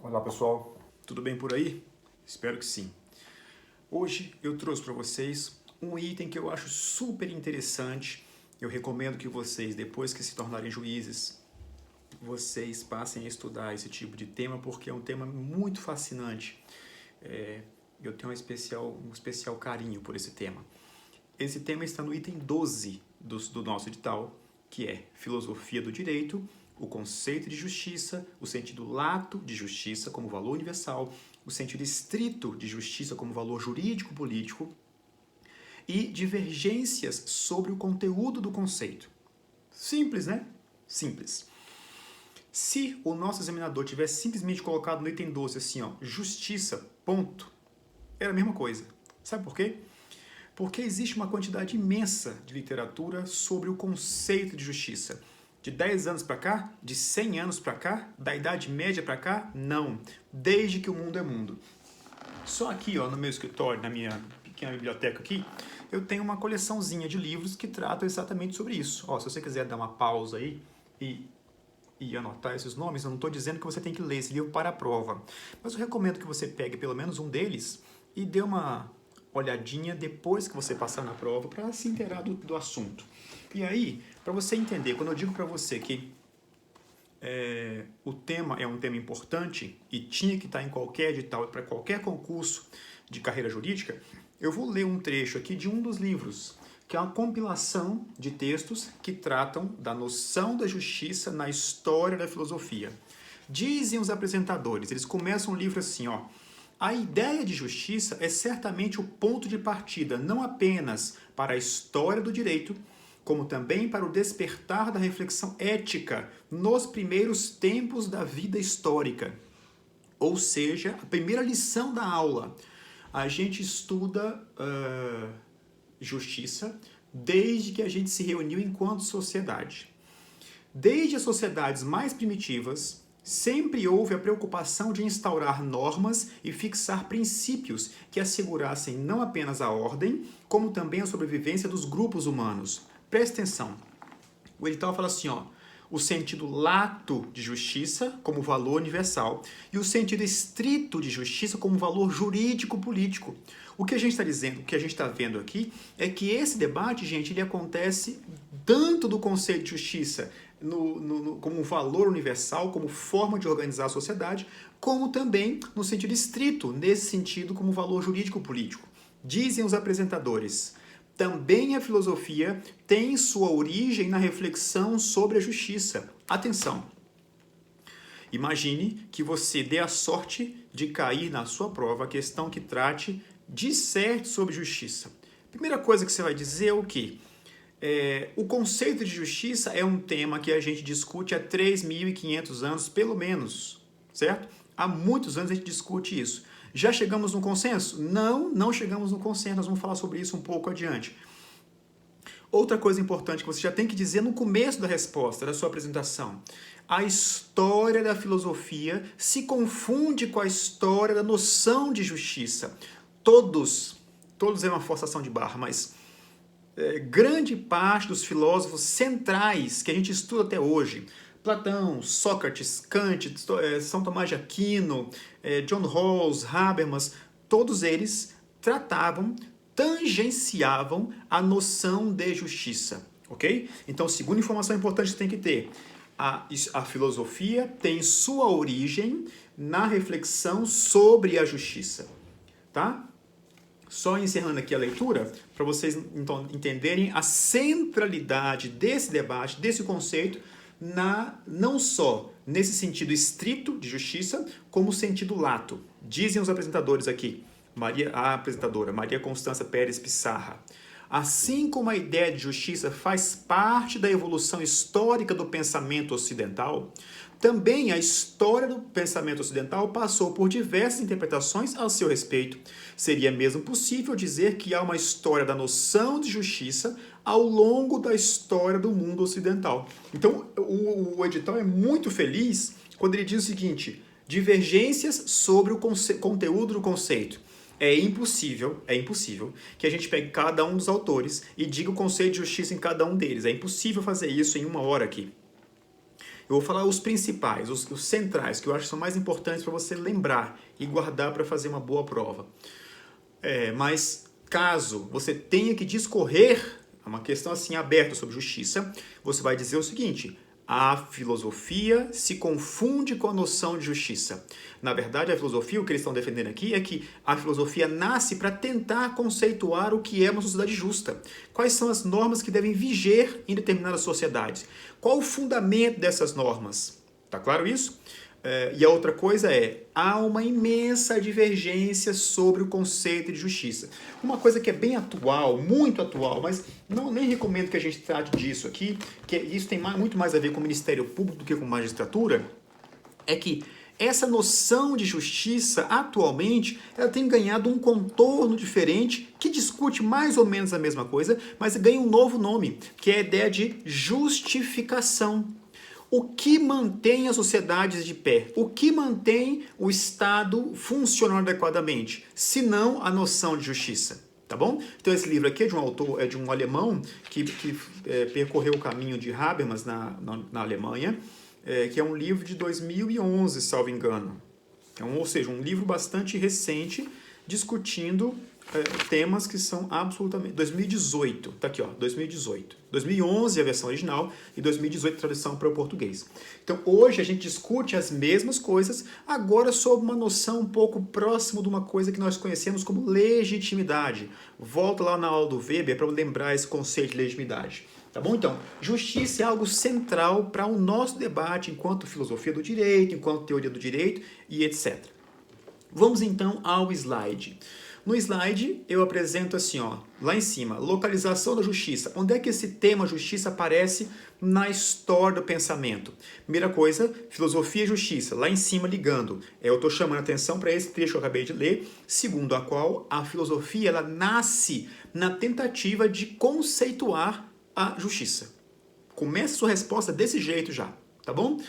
Olá pessoal, tudo bem por aí? Espero que sim. Hoje eu trouxe para vocês um item que eu acho super interessante. Eu recomendo que vocês, depois que se tornarem juízes, vocês passem a estudar esse tipo de tema, porque é um tema muito fascinante. Eu tenho um especial carinho por esse tema. Esse tema está no item 12 do nosso edital, que é Filosofia do Direito, o conceito de justiça, o sentido lato de justiça como valor universal, o sentido estrito de justiça como valor jurídico-político e divergências sobre o conteúdo do conceito. Simples, né? Simples. Se o nosso examinador tivesse simplesmente colocado no item 12 assim, ó, justiça, ponto, era a mesma coisa. Sabe por quê? Porque existe uma quantidade imensa de literatura sobre o conceito de justiça. De 10 anos para cá? De 100 anos para cá? Da Idade Média para cá? Não. Desde que o mundo é mundo. Só aqui, ó, no meu escritório, na minha pequena biblioteca aqui, eu tenho uma coleçãozinha de livros que tratam exatamente sobre isso. Ó, se você quiser dar uma pausa aí e anotar esses nomes, eu não estou dizendo que você tem que ler esse livro para a prova. Mas eu recomendo que você pegue pelo menos um deles e dê uma olhadinha depois que você passar na prova para se inteirar do assunto. E aí, para você entender, quando eu digo para você que o tema é um tema importante e tinha que estar em qualquer edital, para qualquer concurso de carreira jurídica, eu vou ler um trecho aqui de um dos livros, que é uma compilação de textos que tratam da noção da justiça na história da filosofia. Dizem os apresentadores, eles começam o livro assim, ó. A ideia de justiça é certamente o ponto de partida não apenas para a história do direito, como também para o despertar da reflexão ética nos primeiros tempos da vida histórica. Ou seja, a primeira lição da aula. A gente estuda justiça desde que a gente se reuniu enquanto sociedade. Desde as sociedades mais primitivas, sempre houve a preocupação de instaurar normas e fixar princípios que assegurassem não apenas a ordem, como também a sobrevivência dos grupos humanos. Presta atenção. O edital fala assim, ó, o sentido lato de justiça como valor universal e o sentido estrito de justiça como valor jurídico-político. O que a gente está dizendo, o que a gente está vendo aqui, é que esse debate, gente, ele acontece tanto do conceito de justiça como um valor universal, como forma de organizar a sociedade, como também no sentido estrito, nesse sentido, como valor jurídico-político. Dizem os apresentadores, também a filosofia tem sua origem na reflexão sobre a justiça. Atenção! Imagine que você dê a sorte de cair na sua prova a questão que trate disserte sobre justiça. Primeira coisa que você vai dizer é o quê? O conceito de justiça é um tema que a gente discute há 3.500 anos, pelo menos, certo? Há muitos anos a gente discute isso. Já chegamos no consenso? Não, não chegamos no consenso. Nós vamos falar sobre isso um pouco adiante. Outra coisa importante que você já tem que dizer no começo da resposta, da sua apresentação. A história da filosofia se confunde com a história da noção de justiça. Todos é uma forçação de barra, mas grande parte dos filósofos centrais que a gente estuda até hoje, Platão, Sócrates, Kant, São Tomás de Aquino, John Rawls, Habermas, todos eles tratavam, tangenciavam a noção de justiça, ok? Então, segunda informação importante que você tem que ter, a filosofia tem sua origem na reflexão sobre a justiça, tá? Só encerrando aqui a leitura, para vocês então entenderem a centralidade desse debate, desse conceito, não só nesse sentido estrito de justiça, como sentido lato. Dizem os apresentadores aqui, a apresentadora, Maria Constança Pérez Pissarra. Assim como a ideia de justiça faz parte da evolução histórica do pensamento ocidental, também a história do pensamento ocidental passou por diversas interpretações a seu respeito. Seria mesmo possível dizer que há uma história da noção de justiça ao longo da história do mundo ocidental. Então, o edital é muito feliz quando ele diz o seguinte, divergências sobre o conteúdo do conceito. É impossível que a gente pegue cada um dos autores e diga o conceito de justiça em cada um deles. É impossível fazer isso em uma hora aqui. Eu vou falar os principais, os centrais, que eu acho que são mais importantes para você lembrar e guardar para fazer uma boa prova. Mas caso você tenha que discorrer, é uma questão assim aberta sobre justiça, você vai dizer o seguinte: a filosofia se confunde com a noção de justiça. Na verdade, a filosofia, o que eles estão defendendo aqui é que a filosofia nasce para tentar conceituar o que é uma sociedade justa. Quais são as normas que devem viger em determinadas sociedades? Qual o fundamento dessas normas? Tá claro isso? E a outra coisa há uma imensa divergência sobre o conceito de justiça. Uma coisa que é bem atual, muito atual, mas nem recomendo que a gente trate disso aqui, que isso tem muito mais a ver com o Ministério Público do que com magistratura, é que essa noção de justiça, atualmente, ela tem ganhado um contorno diferente, que discute mais ou menos a mesma coisa, mas ganha um novo nome, que é a ideia de justificação. O que mantém as sociedades de pé? O que mantém o Estado funcionando adequadamente? Se não a noção de justiça. Tá bom? Então esse livro aqui é de um autor, de um alemão que percorreu o caminho de Habermas na Alemanha, que é um livro de 2011, salvo engano. Ou seja, um livro bastante recente discutindo temas que são absolutamente... 2018, tá aqui, ó, 2018. 2011 a versão original e 2018 a tradução para o português. Então hoje a gente discute as mesmas coisas, agora sob uma noção um pouco próximo de uma coisa que nós conhecemos como legitimidade. Volta lá na aula do Weber para lembrar esse conceito de legitimidade. Tá bom? Então, justiça é algo central para o nosso debate enquanto filosofia do direito, enquanto teoria do direito e etc. Vamos então ao slide. No slide eu apresento assim, ó, lá em cima, localização da justiça. Onde é que esse tema justiça aparece na história do pensamento? Primeira coisa, filosofia e justiça, lá em cima ligando. Eu estou chamando a atenção para esse trecho que eu acabei de ler, segundo a qual a filosofia ela nasce na tentativa de conceituar a justiça. Começa a sua resposta desse jeito já, tá bom?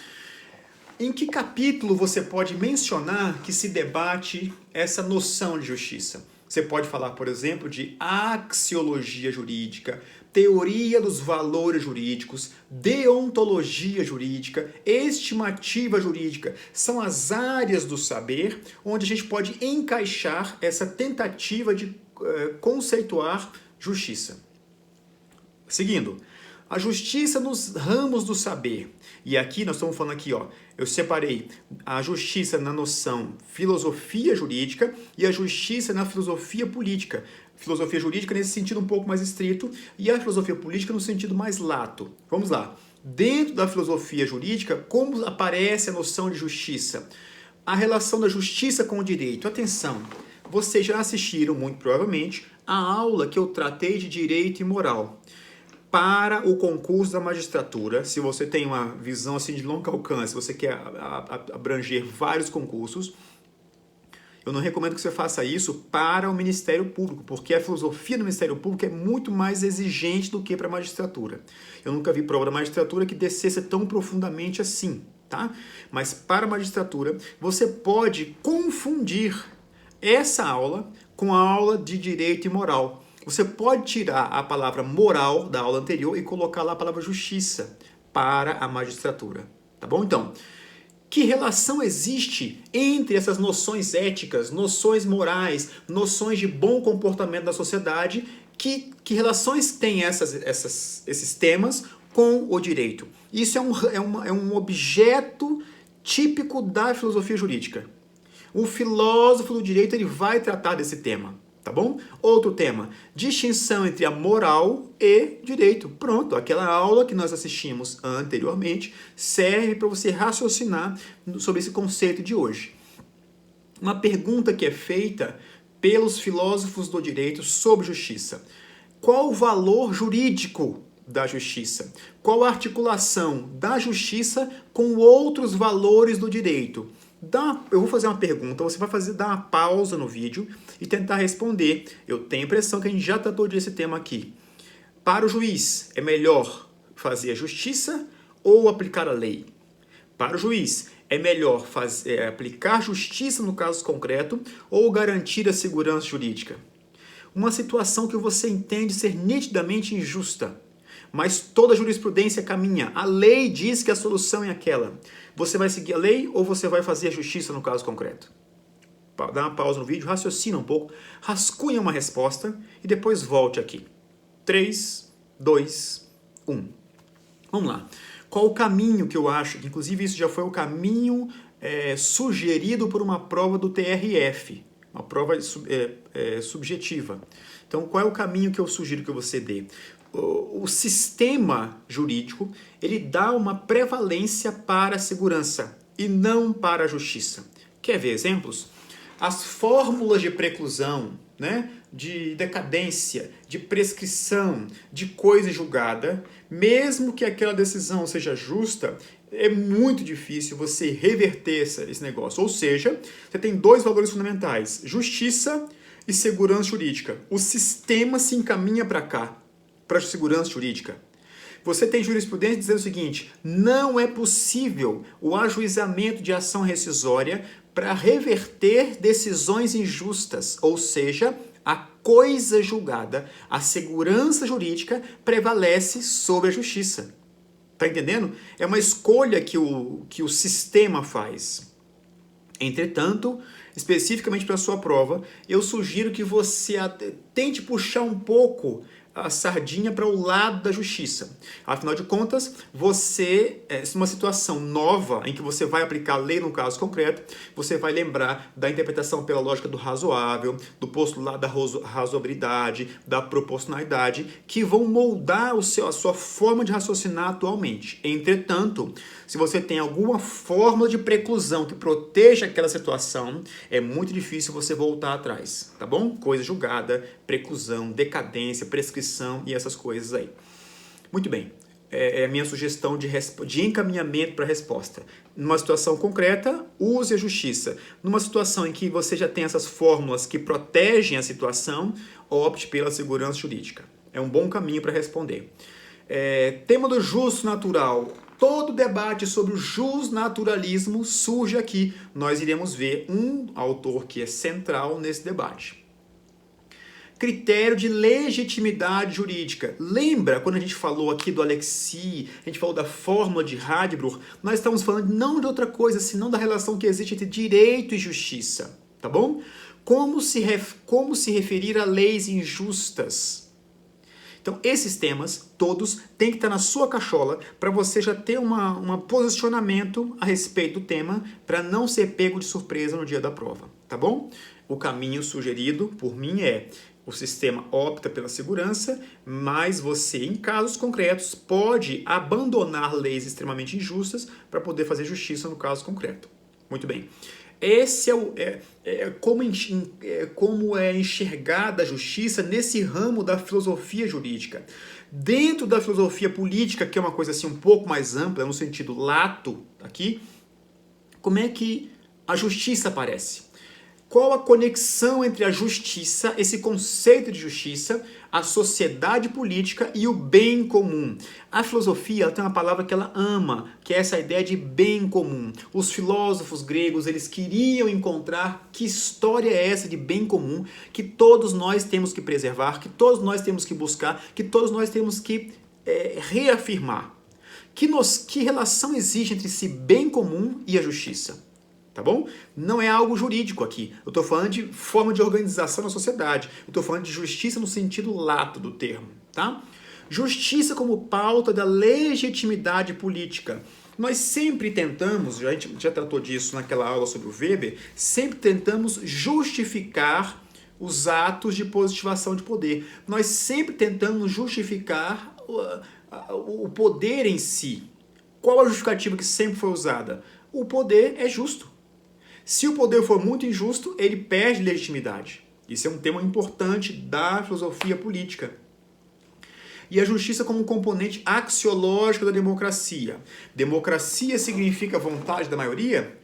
Em que capítulo você pode mencionar que se debate essa noção de justiça? Você pode falar, por exemplo, de axiologia jurídica, teoria dos valores jurídicos, deontologia jurídica, estimativa jurídica. São as áreas do saber onde a gente pode encaixar essa tentativa de conceituar justiça. Seguindo, a justiça nos ramos do saber. E aqui nós estamos falando aqui, ó, eu separei a justiça na noção filosofia jurídica e a justiça na filosofia política. Filosofia jurídica nesse sentido um pouco mais estrito e a filosofia política no sentido mais lato. Vamos lá. Dentro da filosofia jurídica, como aparece a noção de justiça? A relação da justiça com o direito. Atenção, vocês já assistiram, muito provavelmente, a aula que eu tratei de direito e moral. Para o concurso da magistratura, se você tem uma visão assim de longo alcance, você quer abranger vários concursos, eu não recomendo que você faça isso para o Ministério Público, porque a filosofia do Ministério Público é muito mais exigente do que para a magistratura. Eu nunca vi prova da magistratura que descesse tão profundamente assim, tá? Mas para a magistratura, você pode confundir essa aula com a aula de direito e moral. Você pode tirar a palavra moral da aula anterior e colocar lá a palavra justiça para a magistratura, tá bom? Então, que relação existe entre essas noções éticas, noções morais, noções de bom comportamento da sociedade? Que relações têm esses temas com o direito? Isso é um objeto típico da filosofia jurídica. O filósofo do direito ele vai tratar desse tema. Tá bom? Outro tema, distinção entre a moral e direito. Pronto, aquela aula que nós assistimos anteriormente serve para você raciocinar sobre esse conceito de hoje. Uma pergunta que é feita pelos filósofos do direito sobre justiça. Qual o valor jurídico da justiça? Qual a articulação da justiça com outros valores do direito? Eu vou fazer uma pergunta, você vai dar uma pausa no vídeo e tentar responder. Eu tenho a impressão que a gente já tratou desse tema aqui. Para o juiz, é melhor fazer a justiça ou aplicar a lei? Para o juiz, é melhor aplicar justiça no caso concreto ou garantir a segurança jurídica? Uma situação que você entende ser nitidamente injusta. mas toda jurisprudência caminha. A lei diz que a solução é aquela. Você vai seguir a lei ou você vai fazer a justiça no caso concreto? Dá uma pausa no vídeo, raciocina um pouco, rascunha uma resposta e depois volte aqui. 3, 2, 1. Vamos lá. Qual o caminho que eu acho? Inclusive isso já foi o caminho sugerido por uma prova do TRF, uma prova subjetiva. Então, qual é o caminho que eu sugiro que você dê? O sistema jurídico, ele dá uma prevalência para a segurança e não para a justiça. Quer ver exemplos? As fórmulas de preclusão, né, de decadência, de prescrição, de coisa julgada, mesmo que aquela decisão seja justa, é muito difícil você reverter esse negócio. Ou seja, você tem dois valores fundamentais, justiça e segurança jurídica. O sistema se encaminha para cá, para a segurança jurídica. Você tem jurisprudência dizendo o seguinte, não é possível o ajuizamento de ação rescisória para reverter decisões injustas, ou seja, a coisa julgada, a segurança jurídica prevalece sobre a justiça. Tá entendendo? É uma escolha que o sistema faz. Entretanto, especificamente para a sua prova, eu sugiro que você tente puxar um pouco a sardinha para o lado da justiça. Afinal de contas, você, numa situação nova em que você vai aplicar a lei no caso concreto, você vai lembrar da interpretação pela lógica do razoável, do postulado da razoabilidade, da proporcionalidade, que vão moldar a sua forma de raciocinar atualmente. Entretanto, se você tem alguma fórmula de preclusão que proteja aquela situação, é muito difícil você voltar atrás, tá bom? Coisa julgada, preclusão, decadência, prescrição e essas coisas aí. Muito bem, é a minha sugestão de encaminhamento para a resposta. Numa situação concreta, use a justiça. Numa situação em que você já tem essas fórmulas que protegem a situação, opte pela segurança jurídica. É um bom caminho para responder. Tema do jus natural. Todo debate sobre o jusnaturalismo surge aqui. Nós iremos ver um autor que é central nesse debate. Critério de legitimidade jurídica. Lembra quando a gente falou aqui do Alexis, a gente falou da fórmula de Radbruch, nós estamos falando não de outra coisa, senão da relação que existe entre direito e justiça, tá bom? Como se referir a leis injustas? Então, esses temas, todos, têm que estar na sua cachola para você já ter um posicionamento a respeito do tema para não ser pego de surpresa no dia da prova, tá bom? O caminho sugerido por mim o sistema opta pela segurança, mas você, em casos concretos, pode abandonar leis extremamente injustas para poder fazer justiça no caso concreto. Muito bem. Esse como é enxergada a justiça nesse ramo da filosofia jurídica. Dentro da filosofia política, que é uma coisa assim um pouco mais ampla, no sentido lato aqui, como é que a justiça aparece? Qual a conexão entre a justiça, esse conceito de justiça, a sociedade política e o bem comum? A filosofia ela tem uma palavra que ela ama, que é essa ideia de bem comum. Os filósofos gregos, eles queriam encontrar que história é essa de bem comum que todos nós temos que preservar, que todos nós temos que buscar, que todos nós temos que reafirmar. Que relação existe entre esse bem comum e a justiça? Tá bom? Não é algo jurídico aqui. Eu estou falando de forma de organização na sociedade. Eu estou falando de justiça no sentido lato do termo. Tá? Justiça como pauta da legitimidade política. Nós sempre tentamos, a gente já tratou disso naquela aula sobre o Weber, sempre tentamos justificar os atos de positivação de poder. Nós sempre tentamos justificar o poder em si. Qual a justificativa que sempre foi usada? O poder é justo. Se o poder for muito injusto, ele perde legitimidade. Isso é um tema importante da filosofia política. E a justiça como um componente axiológico da democracia. Democracia significa vontade da maioria?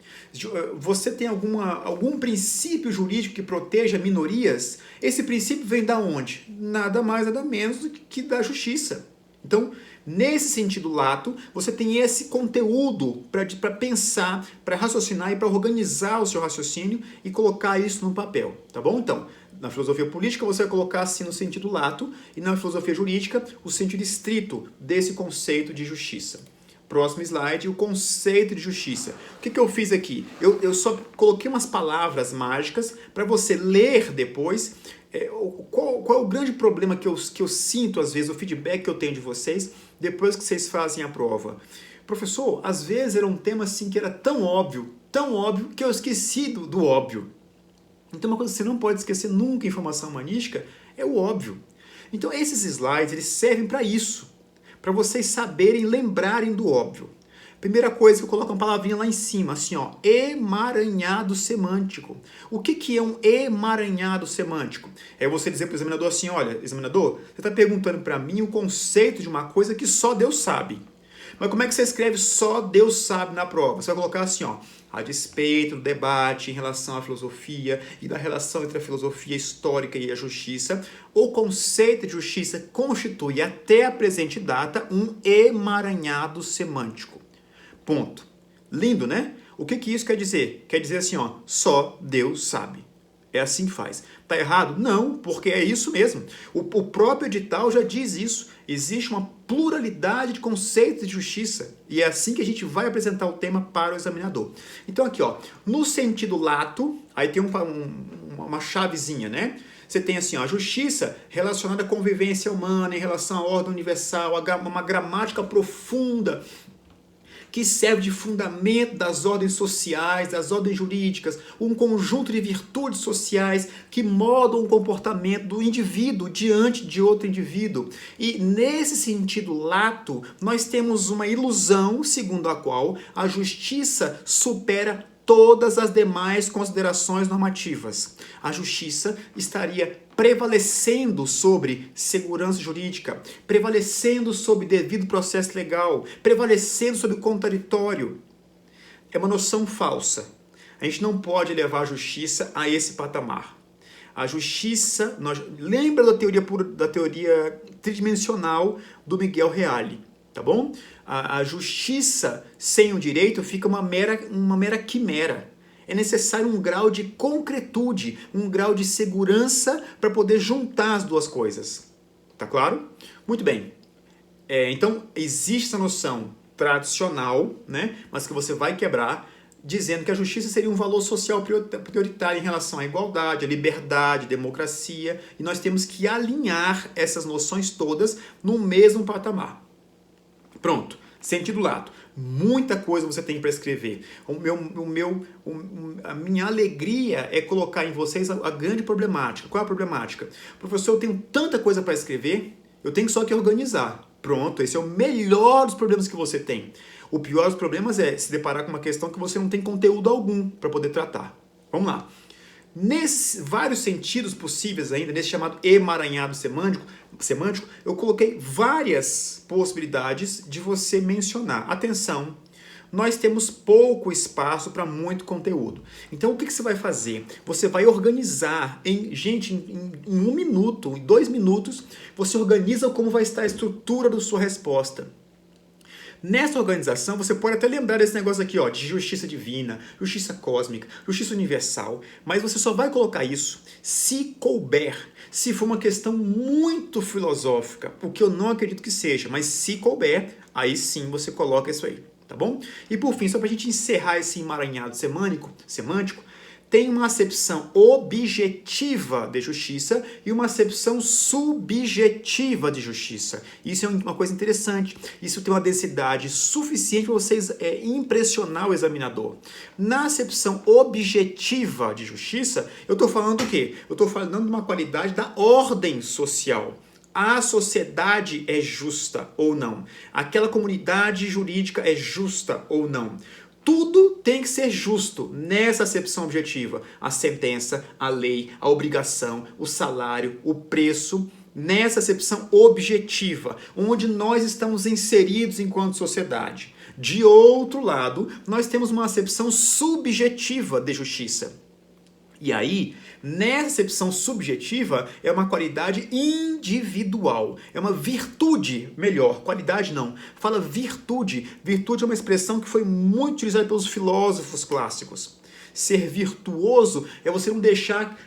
Você tem algum princípio jurídico que proteja minorias? Esse princípio vem da onde? Nada mais, nada menos do que da justiça. Então, nesse sentido lato, você tem esse conteúdo para pensar, para raciocinar e para organizar o seu raciocínio e colocar isso no papel, tá bom? Então, Na filosofia política você vai colocar assim no sentido lato e na filosofia jurídica o sentido estrito desse conceito de justiça. Próximo slide, o conceito de justiça. O que eu fiz aqui? Eu só coloquei umas palavras mágicas para você ler depois. Qual é o grande problema que eu sinto, às vezes, o feedback que eu tenho de vocês depois que vocês fazem a prova? Professor, às vezes era um tema assim que era tão óbvio que eu esqueci do óbvio. Então uma coisa que você não pode esquecer nunca em informação humanística é o óbvio. Então esses slides eles servem para isso, para vocês saberem, lembrarem do óbvio. Primeira coisa que eu coloco uma palavrinha lá em cima, assim ó, emaranhado semântico. O que é um emaranhado semântico? É você dizer para o examinador assim, olha, examinador, você está perguntando para mim o conceito de uma coisa que só Deus sabe. Mas como é que você escreve só Deus sabe na prova? Você vai colocar assim, ó, a despeito do debate em relação à filosofia e da relação entre a filosofia histórica e a justiça, o conceito de justiça constitui até a presente data um emaranhado semântico. Ponto. Lindo, né? O que isso quer dizer? Quer dizer assim, ó, só Deus sabe. É assim que faz. Tá errado? Não, porque é isso mesmo. O próprio edital já diz isso. Existe uma pluralidade de conceitos de justiça. E é assim que a gente vai apresentar o tema para o examinador. Então aqui, ó, no sentido lato, aí tem uma chavezinha, né? Você tem assim, ó, a justiça relacionada à convivência humana em relação à ordem universal, uma gramática profunda que serve de fundamento das ordens sociais, das ordens jurídicas, um conjunto de virtudes sociais que moldam o comportamento do indivíduo diante de outro indivíduo. E nesse sentido lato, nós temos uma ilusão segundo a qual a justiça supera todas as demais considerações normativas. A justiça estaria prevalecendo sobre segurança jurídica, prevalecendo sobre devido processo legal, prevalecendo sobre contraditório. É uma noção falsa. A gente não pode levar a justiça a esse patamar. A justiça, lembra da teoria tridimensional do Miguel Reale, tá bom? A justiça sem o direito fica uma mera quimera. É necessário um grau de concretude, um grau de segurança para poder juntar as duas coisas. Tá claro? Muito bem. Então, existe essa noção tradicional, né, mas que você vai quebrar, dizendo que a justiça seria um valor social prioritário em relação à igualdade, à liberdade, à democracia, e nós temos que alinhar essas noções todas no mesmo patamar. Pronto, sentido lato. Muita coisa você tem para escrever. A minha alegria é colocar em vocês a grande problemática. Qual é a problemática? Professor, eu tenho tanta coisa para escrever, eu tenho só que organizar. Pronto, esse é o melhor dos problemas que você tem. O pior dos problemas é se deparar com uma questão que você não tem conteúdo algum para poder tratar. Vamos lá. Nesses vários sentidos possíveis ainda, nesse chamado emaranhado semântico, eu coloquei várias possibilidades de você mencionar. Atenção, nós temos pouco espaço para muito conteúdo. Então o que você vai fazer? Você vai organizar, em 1 minuto, em 2 minutos, você organiza como vai estar a estrutura da sua resposta. Nessa organização, você pode até lembrar desse negócio aqui, ó, de justiça divina, justiça cósmica, justiça universal, mas você só vai colocar isso se couber, se for uma questão muito filosófica, o que eu não acredito que seja, mas se couber, aí sim você coloca isso aí, tá bom? E por fim, só para a gente encerrar esse emaranhado semântico, tem uma acepção objetiva de justiça e uma acepção subjetiva de justiça. Isso é uma coisa interessante. Isso tem uma densidade suficiente para vocês impressionar o examinador. Na acepção objetiva de justiça, eu estou falando do quê? Eu estou falando de uma qualidade da ordem social. A sociedade é justa ou não? Aquela comunidade jurídica é justa ou não? Tudo tem que ser justo nessa acepção objetiva. A sentença, a lei, a obrigação, o salário, o preço, nessa acepção objetiva, onde nós estamos inseridos enquanto sociedade. De outro lado, nós temos uma acepção subjetiva de justiça. E aí, nessa acepção subjetiva, é uma qualidade individual, é uma virtude, melhor, qualidade não, fala virtude. Virtude é uma expressão que foi muito utilizada pelos filósofos clássicos. Ser virtuoso é você não deixar,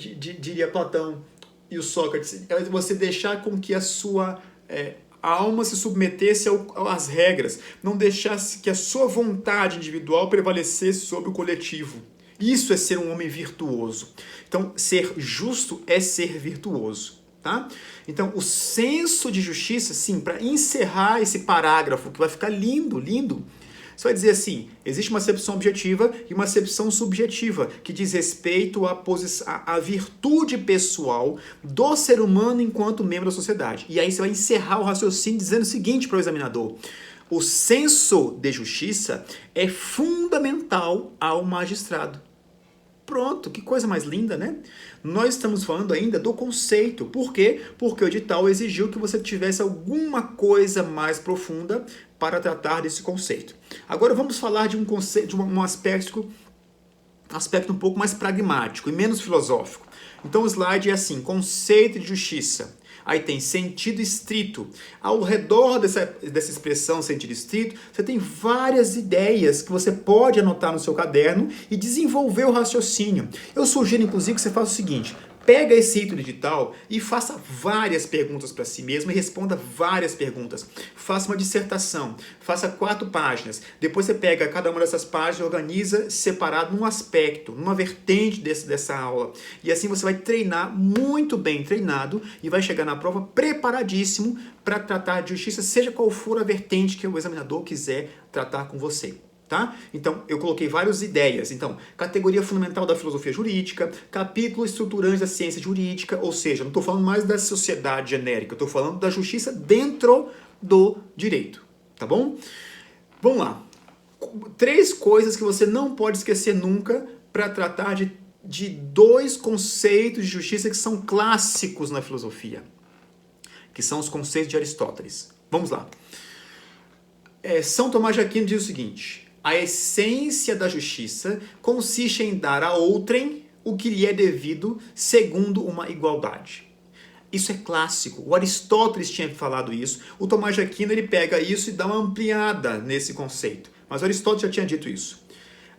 diria Platão e o Sócrates, é você deixar com que a sua alma se submetesse às regras, não deixasse que a sua vontade individual prevalecesse sobre o coletivo. Isso é ser um homem virtuoso. Então, ser justo é ser virtuoso. Tá? Então, o senso de justiça, sim, para encerrar esse parágrafo, que vai ficar lindo, lindo, você vai dizer assim, existe uma acepção objetiva e uma acepção subjetiva, que diz respeito à virtude pessoal do ser humano enquanto membro da sociedade. E aí você vai encerrar o raciocínio dizendo o seguinte para o examinador: o senso de justiça é fundamental ao magistrado. Pronto, que coisa mais linda, né? Nós estamos falando ainda do conceito. Por quê? Porque o edital exigiu que você tivesse alguma coisa mais profunda para tratar desse conceito. Agora vamos falar de um conceito, de um aspecto um pouco mais pragmático e menos filosófico. Então o slide é assim: conceito de justiça. Aí tem sentido estrito. Ao redor dessa expressão sentido estrito, você tem várias ideias que você pode anotar no seu caderno e desenvolver o raciocínio. Eu sugiro, inclusive, que você faça o seguinte: pega esse item edital e faça várias perguntas para si mesmo e responda várias perguntas. Faça uma dissertação, faça 4 páginas. Depois você pega cada uma dessas páginas e organiza separado num aspecto, numa vertente dessa aula. E assim você vai treinar muito bem treinado e vai chegar na prova preparadíssimo para tratar de justiça, seja qual for a vertente que o examinador quiser tratar com você. Tá? Então, eu coloquei várias ideias. Então, categoria fundamental da filosofia jurídica, capítulo estruturante da ciência jurídica, ou seja, não estou falando mais da sociedade genérica, estou falando da justiça dentro do direito. Tá bom? Vamos lá. 3 coisas que você não pode esquecer nunca para tratar de 2 conceitos de justiça que são clássicos na filosofia, que são os conceitos de Aristóteles. Vamos lá. São Tomás de Aquino diz o seguinte: a essência da justiça consiste em dar a outrem o que lhe é devido segundo uma igualdade. Isso é clássico. O Aristóteles tinha falado isso. O Tomás de Aquino ele pega isso e dá uma ampliada nesse conceito. Mas o Aristóteles já tinha dito isso.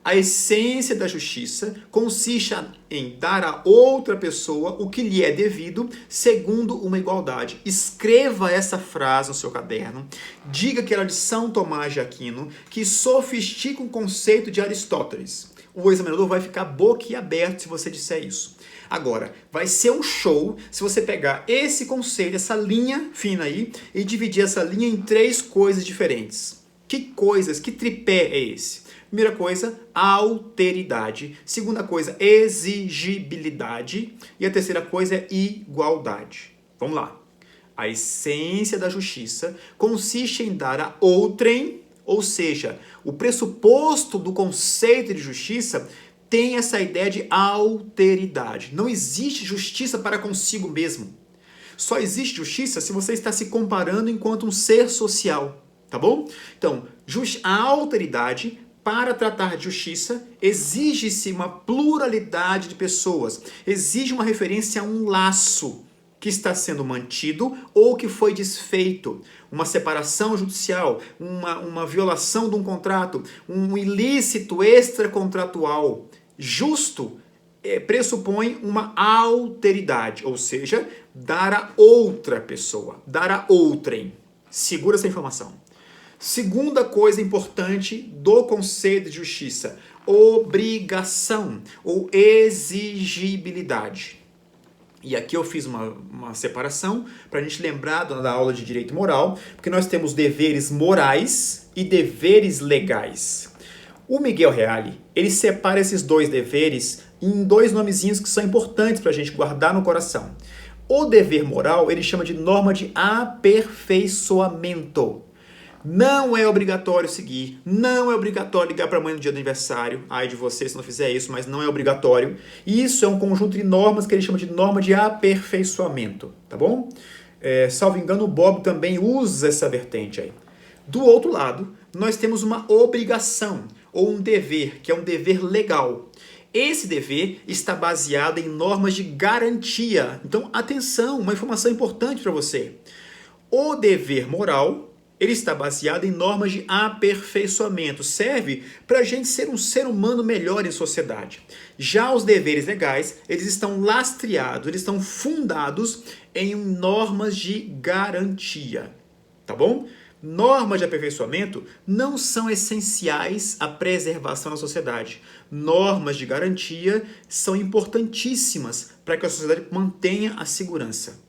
A essência da justiça consiste em dar a outra pessoa o que lhe é devido segundo uma igualdade. Escreva essa frase no seu caderno, diga que ela é de São Tomás de Aquino, que sofistica o conceito de Aristóteles. O examinador vai ficar boquiaberto se você disser isso. Agora, vai ser um show se você pegar esse conceito, essa linha fina aí, e dividir essa linha em 3 coisas diferentes. Que tripé é esse? Primeira coisa, alteridade. Segunda coisa, exigibilidade. E a terceira coisa é igualdade. Vamos lá. A essência da justiça consiste em dar a outrem, ou seja, o pressuposto do conceito de justiça tem essa ideia de alteridade. Não existe justiça para consigo mesmo. Só existe justiça se você está se comparando enquanto um ser social. Tá bom? Então, a alteridade, para tratar de justiça, exige-se uma pluralidade de pessoas. Exige uma referência a um laço que está sendo mantido ou que foi desfeito. Uma separação judicial, uma violação de um contrato, um ilícito extracontratual. Justo pressupõe uma alteridade, ou seja, dar a outra pessoa, dar a outrem. Segura essa informação. Segunda coisa importante do conceito de justiça: obrigação ou exigibilidade. E aqui eu fiz uma separação para a gente lembrar da aula de direito moral, porque nós temos deveres morais e deveres legais. O Miguel Reale, ele separa esses 2 deveres em 2 nomezinhos que são importantes para a gente guardar no coração. O dever moral, ele chama de norma de aperfeiçoamento. Não é obrigatório seguir, não é obrigatório ligar para a mãe no dia do aniversário. Ai de você se não fizer isso, mas não é obrigatório. Isso é um conjunto de normas que ele chama de norma de aperfeiçoamento, tá bom? Salvo engano, o Bob também usa essa vertente aí. Do outro lado, nós temos uma obrigação, ou um dever, que é um dever legal. Esse dever está baseado em normas de garantia. Então, atenção, uma informação importante para você. O dever moral Ele está baseado em normas de aperfeiçoamento. Serve para a gente ser um ser humano melhor em sociedade. Já os deveres legais, eles estão lastreados, eles estão fundados em normas de garantia. Tá bom? Normas de aperfeiçoamento não são essenciais à preservação da sociedade. Normas de garantia são importantíssimas para que a sociedade mantenha a segurança.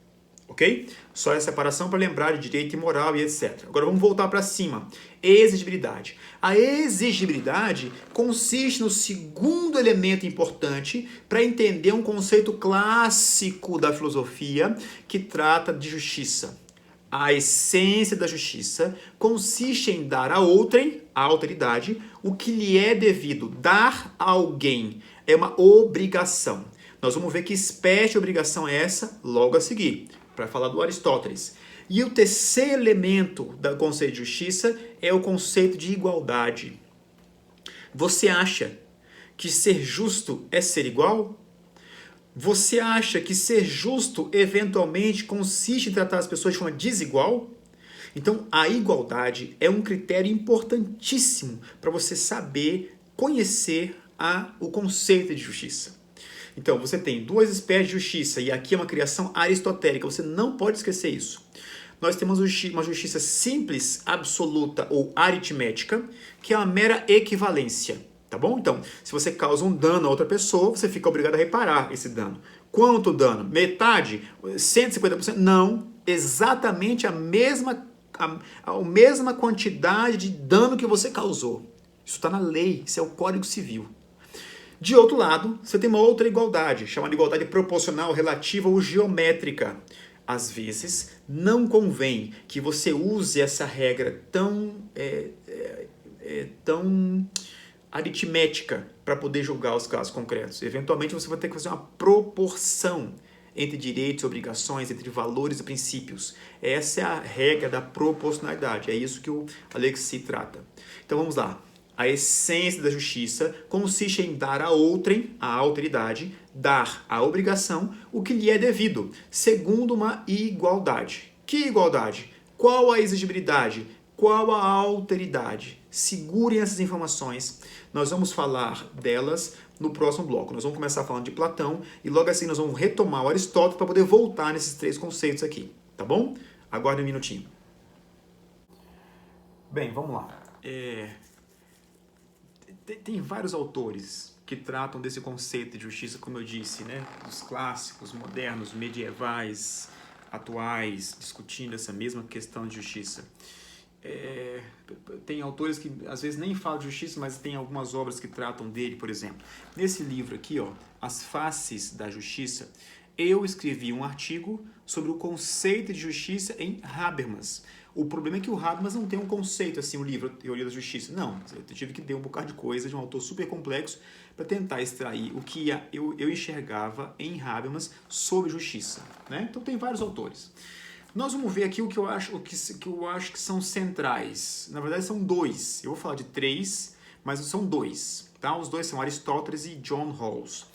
Ok? Só essa separação para lembrar de direito e moral e etc. Agora vamos voltar para cima. Exigibilidade. A exigibilidade consiste no segundo elemento importante para entender um conceito clássico da filosofia que trata de justiça. A essência da justiça consiste em dar a outrem, a autoridade, o que lhe é devido. Dar a alguém é uma obrigação. Nós vamos ver que espécie de obrigação é essa logo a seguir, para falar do Aristóteles. E o terceiro elemento do conceito de justiça é o conceito de igualdade. Você acha que ser justo é ser igual? Você acha que ser justo eventualmente consiste em tratar as pessoas de forma desigual? Então, a igualdade é um critério importantíssimo para você saber conhecer o conceito de justiça. Então, você tem duas espécies de justiça e aqui é uma criação aristotélica, você não pode esquecer isso. Nós temos uma justiça simples, absoluta ou aritmética, que é uma mera equivalência. Tá bom? Então, se você causa um dano a outra pessoa, você fica obrigado a reparar esse dano. Quanto dano? Metade? 150%? Não. Exatamente a mesma quantidade de dano que você causou. Isso está na lei, isso é o Código Civil. De outro lado, você tem uma outra igualdade, chamada igualdade proporcional, relativa ou geométrica. Às vezes, não convém que você use essa regra tão aritmética para poder julgar os casos concretos. Eventualmente, você vai ter que fazer uma proporção entre direitos e obrigações, entre valores e princípios. Essa é a regra da proporcionalidade. É isso que o Alexis trata. Então, vamos lá. A essência da justiça consiste em dar a outrem, a autoridade, dar a obrigação, o que lhe é devido, segundo uma igualdade. Que igualdade? Qual a exigibilidade? Qual a alteridade? Segurem essas informações. Nós vamos falar delas no próximo bloco. Nós vamos começar falando de Platão e logo assim nós vamos retomar o Aristóteles para poder voltar nesses três conceitos aqui. Tá bom? Aguarde um minutinho. Bem, vamos lá. Tem vários autores que tratam desse conceito de justiça, como eu disse, né? Os clássicos, modernos, medievais, atuais, discutindo essa mesma questão de justiça. Tem autores que às vezes nem falam de justiça, mas tem algumas obras que tratam dele, por exemplo. Nesse livro aqui, ó, As Faces da Justiça, eu escrevi um artigo sobre o conceito de justiça em Habermas. O problema é que o Habermas não tem um conceito, assim, o livro Teoria da Justiça. Não, eu tive que ter um bocado de coisa de um autor super complexo para tentar extrair o que eu enxergava em Habermas sobre justiça, né? Então tem vários autores. Nós vamos ver aqui o que eu acho que são centrais. Na verdade são dois. Eu vou falar de três, mas são dois. Tá? Os dois são Aristóteles e John Rawls.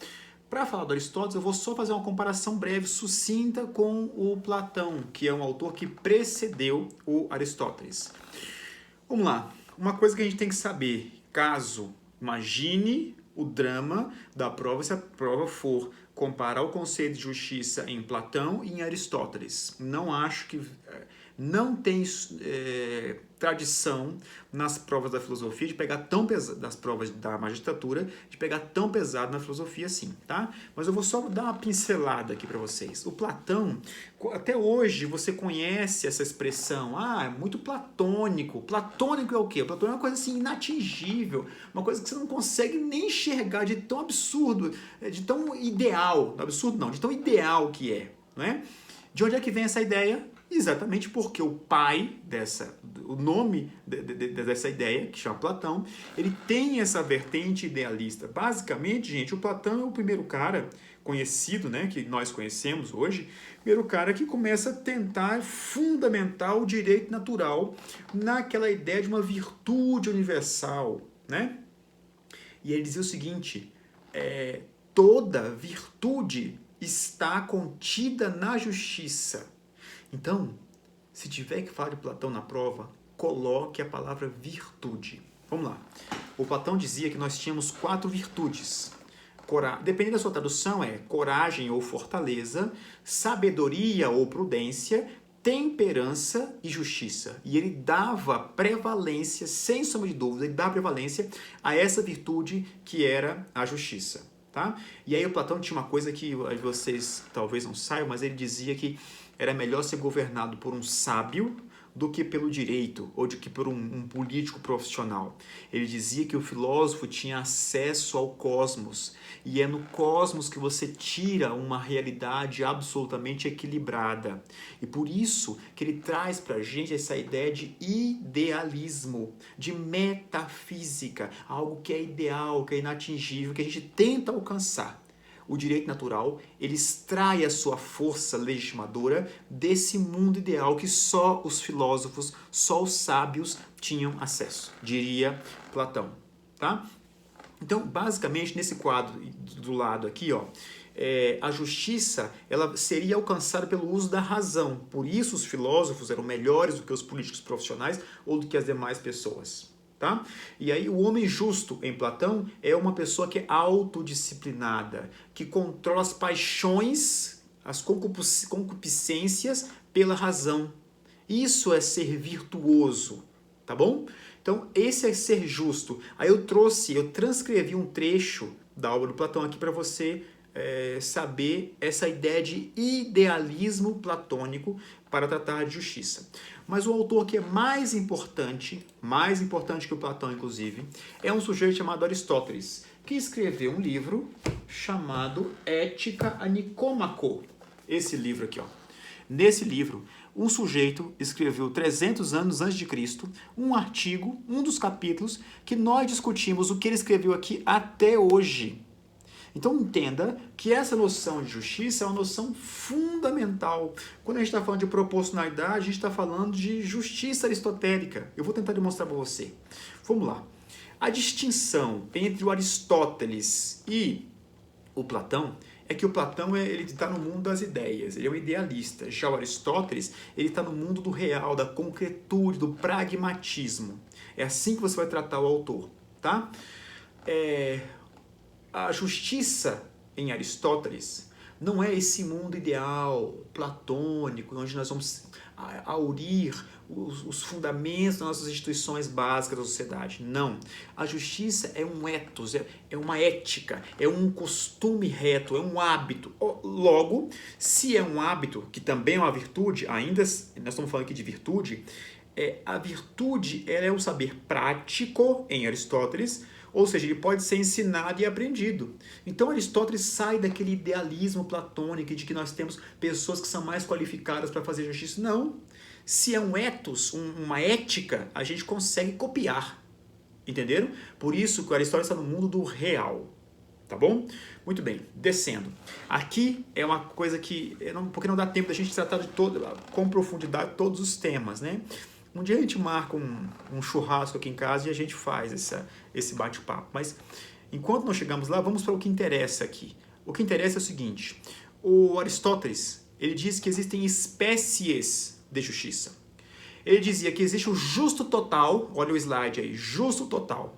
Para falar do Aristóteles, eu vou só fazer uma comparação breve, sucinta, com o Platão, que é um autor que precedeu o Aristóteles. Vamos lá. Uma coisa que a gente tem que saber, caso imagine o drama da prova, se a prova for comparar o conceito de justiça em Platão e em Aristóteles. Não acho que... Não tem tradição nas provas da filosofia de pegar tão pesado, das provas da magistratura, de pegar tão pesado na filosofia assim, tá? Mas eu vou só dar uma pincelada aqui para vocês. O Platão, até hoje você conhece essa expressão, é muito platônico. Platônico é o quê? O platônico é uma coisa assim inatingível, uma coisa que você não consegue nem enxergar de tão absurdo, de tão ideal, absurdo não, de tão ideal que é, não é? De onde é que vem essa ideia? Exatamente porque o pai o nome dessa ideia, que chama Platão, ele tem essa vertente idealista. Basicamente, gente, o Platão é o primeiro cara conhecido, né, que nós conhecemos hoje, primeiro cara que começa a tentar fundamentar o direito natural naquela ideia de uma virtude universal, né? E ele dizia o seguinte, toda virtude está contida na justiça. Então, se tiver que falar de Platão na prova, coloque a palavra virtude. Vamos lá. O Platão dizia que nós tínhamos 4 virtudes. Dependendo da sua tradução, é coragem ou fortaleza, sabedoria ou prudência, temperança e justiça. E ele dava prevalência, sem sombra de dúvida, ele dava prevalência a essa virtude que era a justiça. Tá? E aí o Platão tinha uma coisa que vocês talvez não saibam, mas ele dizia que era melhor ser governado por um sábio do que pelo direito ou do que por um político profissional. Ele dizia que o filósofo tinha acesso ao cosmos e é no cosmos que você tira uma realidade absolutamente equilibrada. E por isso que ele traz para a gente essa ideia de idealismo, de metafísica, algo que é ideal, que é inatingível, que a gente tenta alcançar. O direito natural, ele extrai a sua força legitimadora desse mundo ideal que só os filósofos, só os sábios tinham acesso, diria Platão. Tá? Então, basicamente, nesse quadro do lado aqui, ó, a justiça ela seria alcançada pelo uso da razão. Por isso, os filósofos eram melhores do que os políticos profissionais ou do que as demais pessoas. Tá? E aí o homem justo em Platão é uma pessoa que é autodisciplinada, que controla as paixões, as concupiscências pela razão. Isso é ser virtuoso, tá bom? Então esse é ser justo. Aí eu transcrevi um trecho da obra do Platão aqui para você saber essa ideia de idealismo platônico para tratar de justiça. Mas o autor que é mais importante que o Platão, inclusive, é um sujeito chamado Aristóteles, que escreveu um livro chamado Ética a Nicômaco. Esse livro aqui, ó. Nesse livro, um sujeito escreveu 300 anos antes de Cristo um artigo, um dos capítulos, que nós discutimos o que ele escreveu aqui até hoje. Então entenda que essa noção de justiça é uma noção fundamental. Quando a gente está falando de proporcionalidade, a gente está falando de justiça aristotélica. Eu vou tentar demonstrar para você. Vamos lá. A distinção entre o Aristóteles e o Platão é que o Platão ele está no mundo das ideias, ele é um idealista. Já o Aristóteles ele está no mundo do real, da concretude, do pragmatismo. É assim que você vai tratar o autor. Tá? A justiça em Aristóteles não é esse mundo ideal, platônico, onde nós vamos aurir os fundamentos das nossas instituições básicas da sociedade. Não. A justiça é um ethos, é uma ética, é um costume reto, é um hábito. Logo, se é um hábito, que também é uma virtude, ainda nós estamos falando aqui de virtude, a virtude ela é um saber prático em Aristóteles, ou seja, ele pode ser ensinado e aprendido. Então Aristóteles sai daquele idealismo platônico de que nós temos pessoas que são mais qualificadas para fazer justiça. Não. Se é um ethos, uma ética, a gente consegue copiar. Entenderam? Por isso que o Aristóteles está no mundo do real. Tá bom? Muito bem, descendo. Aqui é uma coisa que, porque não dá tempo da gente tratar com profundidade todos os temas, né? Um dia a gente marca um churrasco aqui em casa e a gente faz esse bate-papo. Mas enquanto nós chegamos lá, vamos para o que interessa aqui. O que interessa é o seguinte. O Aristóteles, ele diz que existem espécies de justiça. Ele dizia que existe o justo total, olha o slide aí, justo total.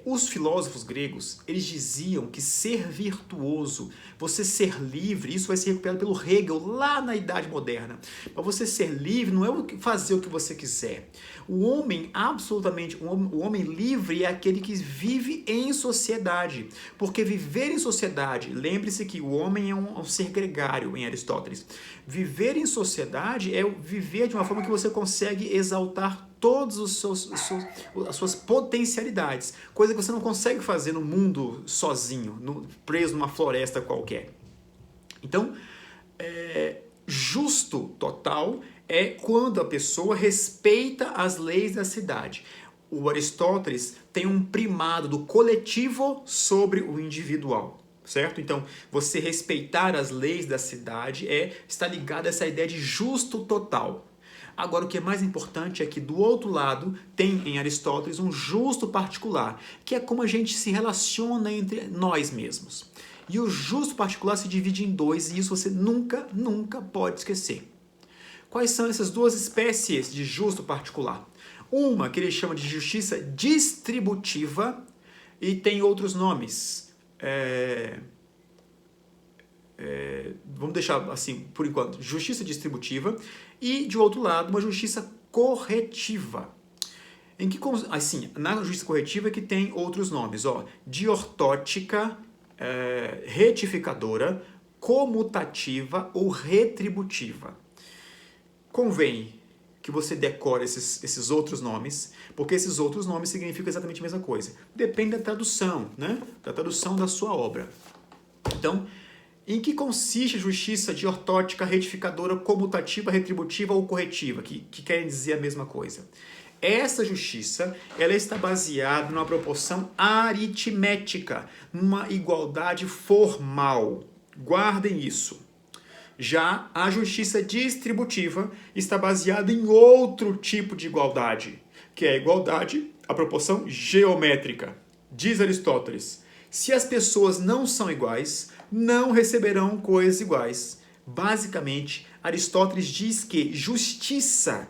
Os filósofos gregos, eles diziam que ser virtuoso, você ser livre, isso vai ser recuperado pelo Hegel lá na Idade Moderna. Mas você ser livre não é fazer o que você quiser. O homem, absolutamente, o homem livre é aquele que vive em sociedade. Porque viver em sociedade, lembre-se que o homem é um ser gregário em Aristóteles. Viver em sociedade é viver de uma forma que você consegue exaltar todas as suas potencialidades, coisa que você não consegue fazer no mundo sozinho, preso numa floresta qualquer. Então, justo total é quando a pessoa respeita as leis da cidade. O Aristóteles tem um primado do coletivo sobre o individual. Certo? Então, você respeitar as leis da cidade está ligado a essa ideia de justo total. Agora, o que é mais importante é que do outro lado tem em Aristóteles um justo particular, que é como a gente se relaciona entre nós mesmos. E o justo particular se divide em dois, e isso você nunca pode esquecer. Quais são essas duas espécies de justo particular? Uma que ele chama de justiça distributiva e tem outros nomes. Vamos deixar assim, por enquanto, justiça distributiva e, de outro lado, uma justiça corretiva. Assim, na justiça corretiva é que tem outros nomes, ó, diortótica, retificadora, comutativa ou retributiva. Convém que você decore esses outros nomes, porque esses outros nomes significam exatamente a mesma coisa. Depende da tradução, né? Da tradução da sua obra. Então, em que consiste a justiça diortótica, retificadora, comutativa, retributiva ou corretiva, que querem dizer a mesma coisa? Essa justiça, ela está baseada numa proporção aritmética, numa igualdade formal. Guardem isso. Já a justiça distributiva está baseada em outro tipo de igualdade, que é a igualdade, a proporção geométrica. Diz Aristóteles, se as pessoas não são iguais, não receberão coisas iguais. Basicamente, Aristóteles diz que justiça,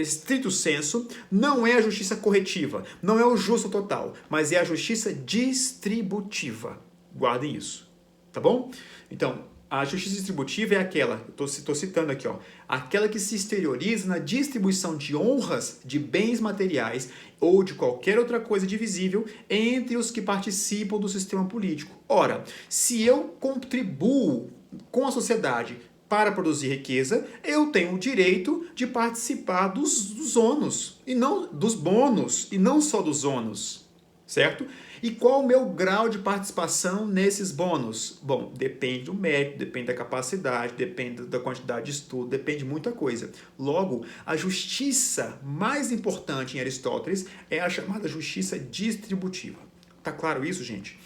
estrito sensu, não é a justiça corretiva, não é o justo total, mas é a justiça distributiva. Guardem isso, tá bom? Então, a justiça distributiva é aquela, estou citando aqui, ó, aquela que se exterioriza na distribuição de honras, de bens materiais ou de qualquer outra coisa divisível entre os que participam do sistema político. Ora, se eu contribuo com a sociedade para produzir riqueza, eu tenho o direito de participar dos ônus, e não dos bônus, e não só dos ônus, certo? E qual o meu grau de participação nesses bônus? Bom, depende do mérito, depende da capacidade, depende da quantidade de estudo, depende de muita coisa. Logo, a justiça mais importante em Aristóteles é a chamada justiça distributiva. Tá claro isso, gente?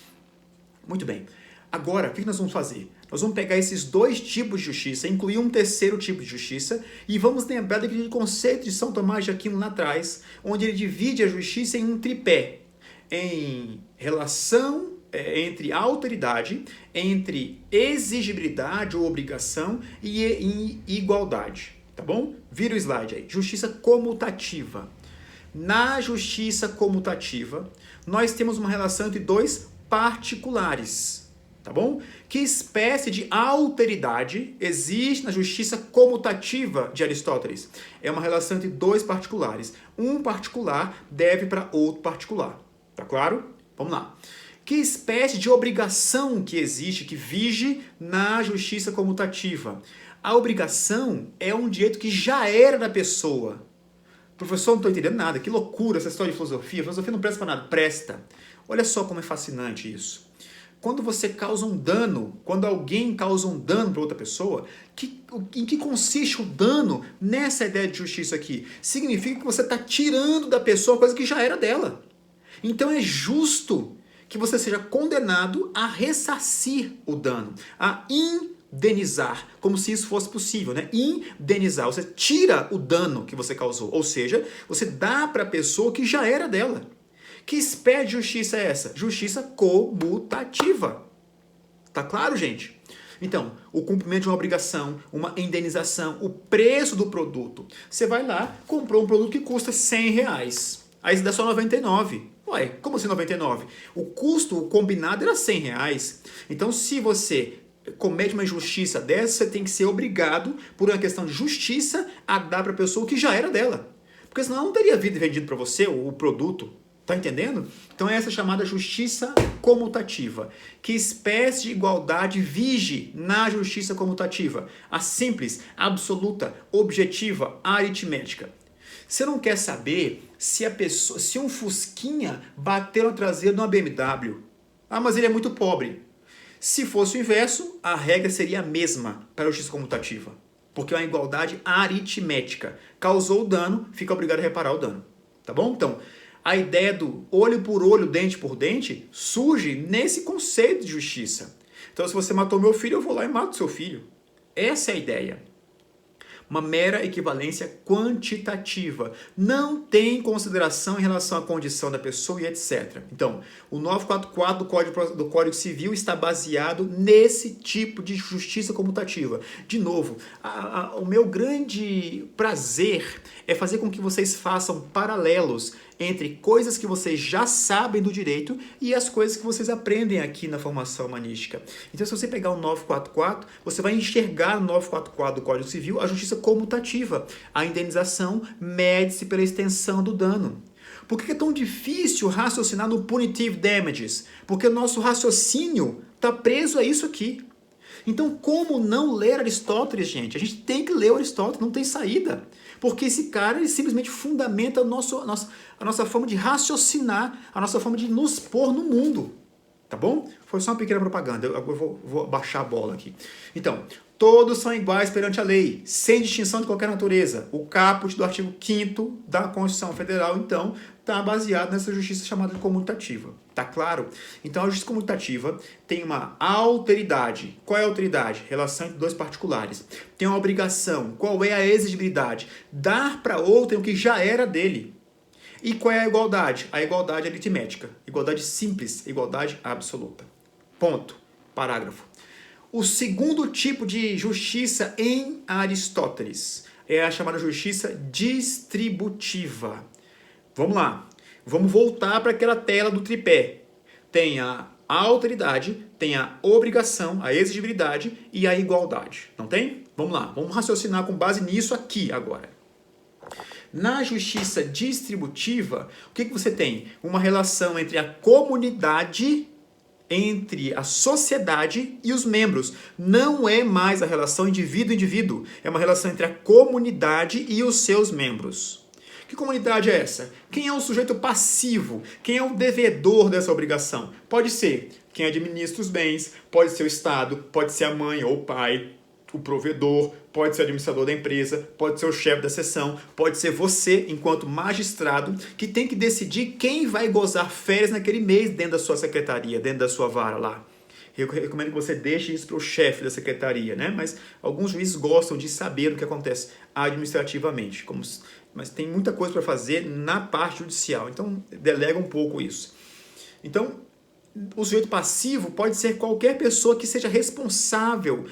Muito bem. Agora, o que nós vamos fazer? Nós vamos pegar esses dois tipos de justiça, incluir um terceiro tipo de justiça, e vamos lembrar daquele conceito de São Tomás de Aquino lá atrás, onde ele divide a justiça em um tripé. Em relação entre autoridade, entre exigibilidade ou obrigação e em igualdade, tá bom? Vira o slide aí. Justiça comutativa. Na justiça comutativa, nós temos uma relação entre dois particulares, tá bom? Que espécie de alteridade existe na justiça comutativa de Aristóteles? É uma relação entre dois particulares. Um particular deve para outro particular. Tá claro? Vamos lá. Que espécie de obrigação que existe, que vige na justiça comutativa? A obrigação é um direito que já era da pessoa. Professor, não estou entendendo nada. Que loucura essa história de filosofia. Filosofia não presta para nada. Presta. Olha só como é fascinante isso. Quando você causa um dano, quando alguém causa um dano para outra pessoa, em que consiste o dano nessa ideia de justiça aqui? Significa que você está tirando da pessoa coisa que já era dela. Então é justo que você seja condenado a ressarcir o dano, a indenizar, como se isso fosse possível, né? Indenizar, você tira o dano que você causou, ou seja, você dá para a pessoa que já era dela. Que espécie de justiça é essa? Justiça comutativa. Tá claro, gente? Então, o cumprimento de uma obrigação, uma indenização, o preço do produto. Você vai lá, comprou um produto que custa R$100, aí você dá só 99. Ué, como assim 99? O custo o combinado era R$100. Então, se você comete uma injustiça dessa, você tem que ser obrigado, por uma questão de justiça, a dar para a pessoa o que já era dela. Porque senão não teria vindo vendido para você o produto. Tá entendendo? Então, essa é a chamada justiça comutativa. Que espécie de igualdade vige na justiça comutativa? A simples, absoluta, objetiva, aritmética. Você não quer saber se um Fusquinha bateu na traseira de uma BMW. Ah, mas ele é muito pobre. Se fosse o inverso, a regra seria a mesma para a justiça comutativa. Porque é uma igualdade aritmética. Causou o dano, fica obrigado a reparar o dano. Tá bom? Então, a ideia do olho por olho, dente por dente, surge nesse conceito de justiça. Então, se você matou meu filho, eu vou lá e mato seu filho. Essa é a ideia. uma mera equivalência quantitativa. Não tem consideração em relação à condição da pessoa e etc. Então, o 944 do Código Civil está baseado nesse tipo de justiça comutativa. De novo, o meu grande prazer é fazer com que vocês façam paralelos entre coisas que vocês já sabem do direito e as coisas que vocês aprendem aqui na formação humanística. Então, se você pegar o 944, você vai enxergar no 944 do Código Civil a justiça comutativa. A indenização mede-se pela extensão do dano. Por que é tão difícil raciocinar no punitive damages? Porque o nosso raciocínio está preso a isso aqui. Então, como não ler Aristóteles, gente? A gente tem que ler Aristóteles, não tem saída. Porque esse cara ele simplesmente fundamenta a nossa forma de raciocinar, a nossa forma de nos pôr no mundo. Tá bom? Foi só uma pequena propaganda, eu vou baixar a bola aqui. Então, todos são iguais perante a lei, sem distinção de qualquer natureza. O caput do artigo 5º da Constituição Federal, então, está baseado nessa justiça chamada de comutativa. Tá claro? Então, a justiça comutativa tem uma alteridade. Qual é a alteridade? Relação entre dois particulares. Tem uma obrigação. Qual é a exigibilidade? Dar para outrem o que já era dele. E qual é a igualdade? A igualdade aritmética. Igualdade simples, igualdade absoluta. Ponto. Parágrafo. O segundo tipo de justiça em Aristóteles é a chamada justiça distributiva. Vamos lá. Vamos voltar para aquela tela do tripé. Tem a alteridade, tem a obrigação, a exigibilidade e a igualdade. Não tem? Vamos lá. Vamos raciocinar com base nisso aqui agora. Na justiça distributiva, o que você tem? Uma relação entre a comunidade, entre a sociedade e os membros. Não é mais a relação indivíduo-indivíduo. É uma relação entre a comunidade e os seus membros. Que comunidade é essa? Quem é o sujeito passivo? Quem é o devedor dessa obrigação? Pode ser quem administra os bens, pode ser o Estado, pode ser a mãe ou o pai, o provedor, pode ser o administrador da empresa, pode ser o chefe da seção, pode ser você, enquanto magistrado, que tem que decidir quem vai gozar férias naquele mês dentro da sua secretaria, dentro da sua vara lá. Eu recomendo que você deixe isso para o chefe da secretaria, né? Mas alguns juízes gostam de saber o que acontece administrativamente, mas tem muita coisa para fazer na parte judicial, então delega um pouco isso. Então, o sujeito passivo pode ser qualquer pessoa que seja responsável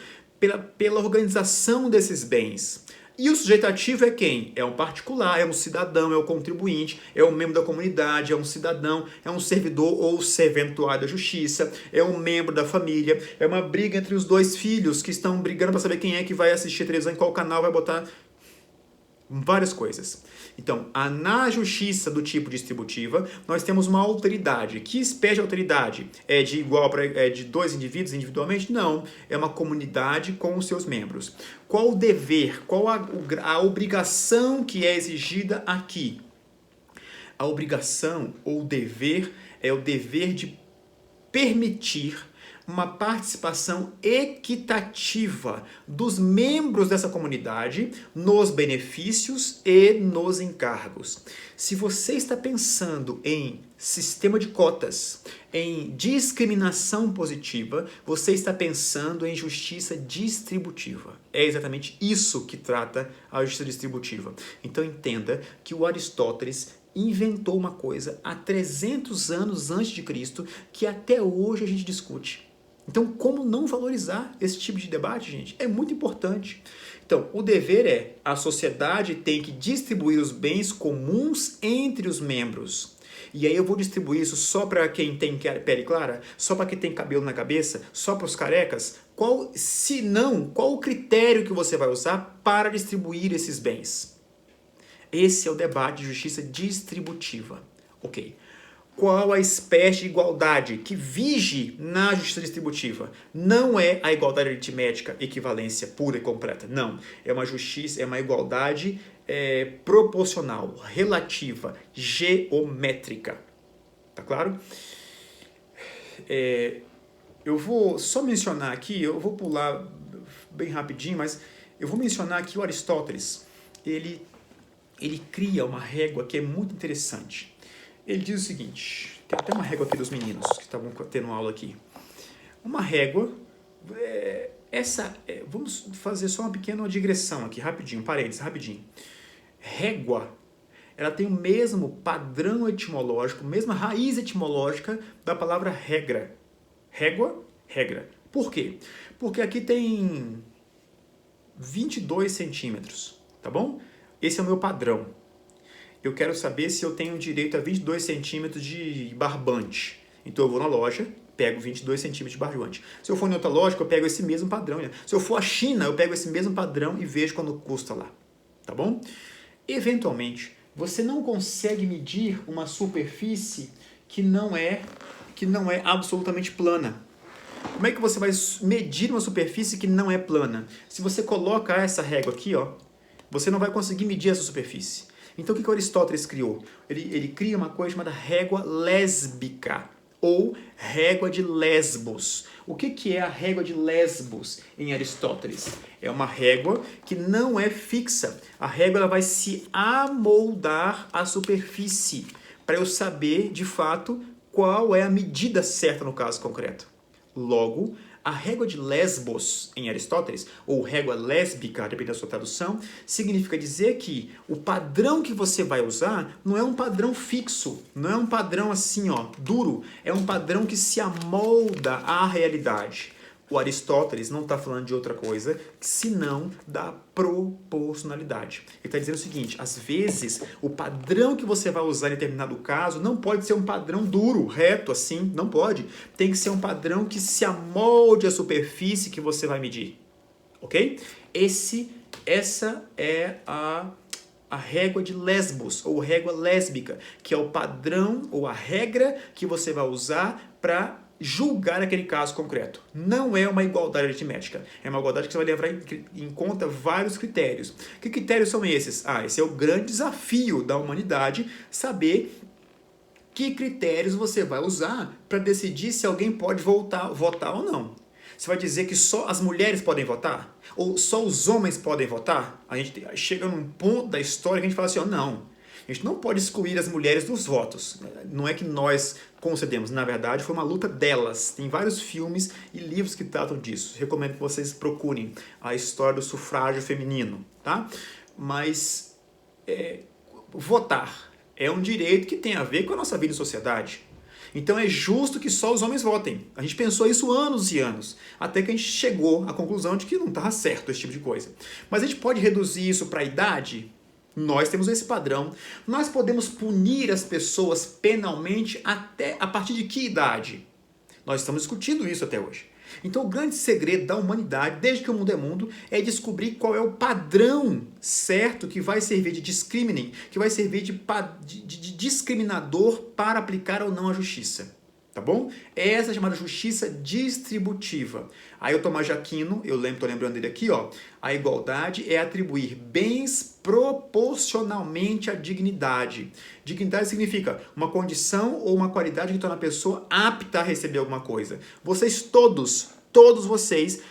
pela organização desses bens. E o sujeito ativo é quem? É um particular, é um cidadão, é um contribuinte, é um membro da comunidade, é um cidadão, é um servidor ou serventuário da justiça, é um membro da família, é uma briga entre os dois filhos que estão brigando para saber quem é que vai assistir a televisão, em qual canal vai botar várias coisas. Então, na justiça do tipo distributiva, nós temos uma alteridade. Que espécie de alteridade? É de dois indivíduos individualmente? Não. É uma comunidade com os seus membros. Qual o dever? Qual a obrigação que é exigida aqui? A obrigação ou o dever é o dever de permitir uma participação equitativa dos membros dessa comunidade nos benefícios e nos encargos. Se você está pensando em sistema de cotas, em discriminação positiva, você está pensando em justiça distributiva. É exatamente isso que trata a justiça distributiva. Então entenda que o Aristóteles inventou uma coisa há 300 anos antes de Cristo que até hoje a gente discute. Então, como não valorizar esse tipo de debate, gente? É muito importante. Então, o dever é, a sociedade tem que distribuir os bens comuns entre os membros. E aí eu vou distribuir isso só para quem tem pele clara? Só para quem tem cabelo na cabeça? Só para os carecas? Se não, qual o critério que você vai usar para distribuir esses bens? Esse é o debate de justiça distributiva. Ok. Qual a espécie de igualdade que vige na justiça distributiva? Não é a igualdade aritmética, equivalência pura e completa. Não. É uma justiça, é uma igualdade proporcional, relativa, geométrica. Tá claro? Eu vou só mencionar aqui, eu vou pular bem rapidinho, mas eu vou mencionar aqui o Aristóteles. Ele cria uma régua que é muito interessante. Ele diz o seguinte, tem até uma régua aqui dos meninos que estavam tendo aula aqui. Uma régua Vamos fazer só uma pequena digressão aqui, rapidinho, parênteses, rapidinho. Régua, ela tem o mesmo padrão etimológico, mesma raiz etimológica da palavra regra. Régua, regra. Por quê? Porque aqui tem 22 centímetros, tá bom? Esse é o meu padrão. Eu quero saber se eu tenho direito a 22 centímetros de barbante. Então eu vou na loja, pego 22 centímetros de barbante. Se eu for em outra loja, eu pego esse mesmo padrão. Se eu for à China, eu pego esse mesmo padrão e vejo quando custa lá. Tá bom? Eventualmente, você não consegue medir uma superfície que não é absolutamente plana. Como é que você vai medir uma superfície que não é plana? Se você coloca essa régua aqui, ó, você não vai conseguir medir essa superfície. Então o que Aristóteles criou? Ele cria uma coisa chamada régua lésbica, ou régua de Lesbos. O que é a régua de Lesbos em Aristóteles? É uma régua que não é fixa. A régua ela vai se amoldar à superfície, para eu saber, de fato, qual é a medida certa no caso concreto. Logo, a régua de Lesbos, em Aristóteles, ou régua lésbica, dependendo da sua tradução, significa dizer que o padrão que você vai usar não é um padrão fixo, não é um padrão assim, ó, duro, é um padrão que se amolda à realidade. O Aristóteles não está falando de outra coisa senão da proporcionalidade. Ele está dizendo o seguinte, às vezes o padrão que você vai usar em determinado caso não pode ser um padrão duro, reto assim, não pode. Tem que ser um padrão que se amolde à superfície que você vai medir. Ok? Essa é a régua de Lesbos, ou régua lésbica, que é o padrão ou a regra que você vai usar para julgar aquele caso concreto. Não é uma igualdade aritmética. É uma igualdade que você vai levar em conta vários critérios. Que critérios são esses? Esse é o grande desafio da humanidade, saber que critérios você vai usar para decidir se alguém pode votar ou não. Você vai dizer que só as mulheres podem votar? Ou só os homens podem votar? A gente chega num ponto da história que a gente fala assim, não. A gente não pode excluir as mulheres dos votos. Não é que nós concedemos. Na verdade, foi uma luta delas. Tem vários filmes e livros que tratam disso. Recomendo que vocês procurem a história do sufrágio feminino. Tá? Mas votar é um direito que tem a ver com a nossa vida em sociedade. Então é justo que só os homens votem. A gente pensou isso anos e anos, até que a gente chegou à conclusão de que não estava certo esse tipo de coisa. Mas a gente pode reduzir isso para a idade? Nós temos esse padrão. Nós podemos punir as pessoas penalmente até a partir de que idade? Nós estamos discutindo isso até hoje. Então o grande segredo da humanidade, desde que o mundo é mundo, é descobrir qual é o padrão certo que vai servir de discrimining, que vai servir de discriminador para aplicar ou não a justiça. Tá bom? Essa é chamada justiça distributiva. Aí o Tomás de Aquino, tô lembrando dele aqui, ó, a igualdade é atribuir bens proporcionalmente à dignidade. Dignidade significa uma condição ou uma qualidade que torna a pessoa apta a receber alguma coisa. Vocês todos vocês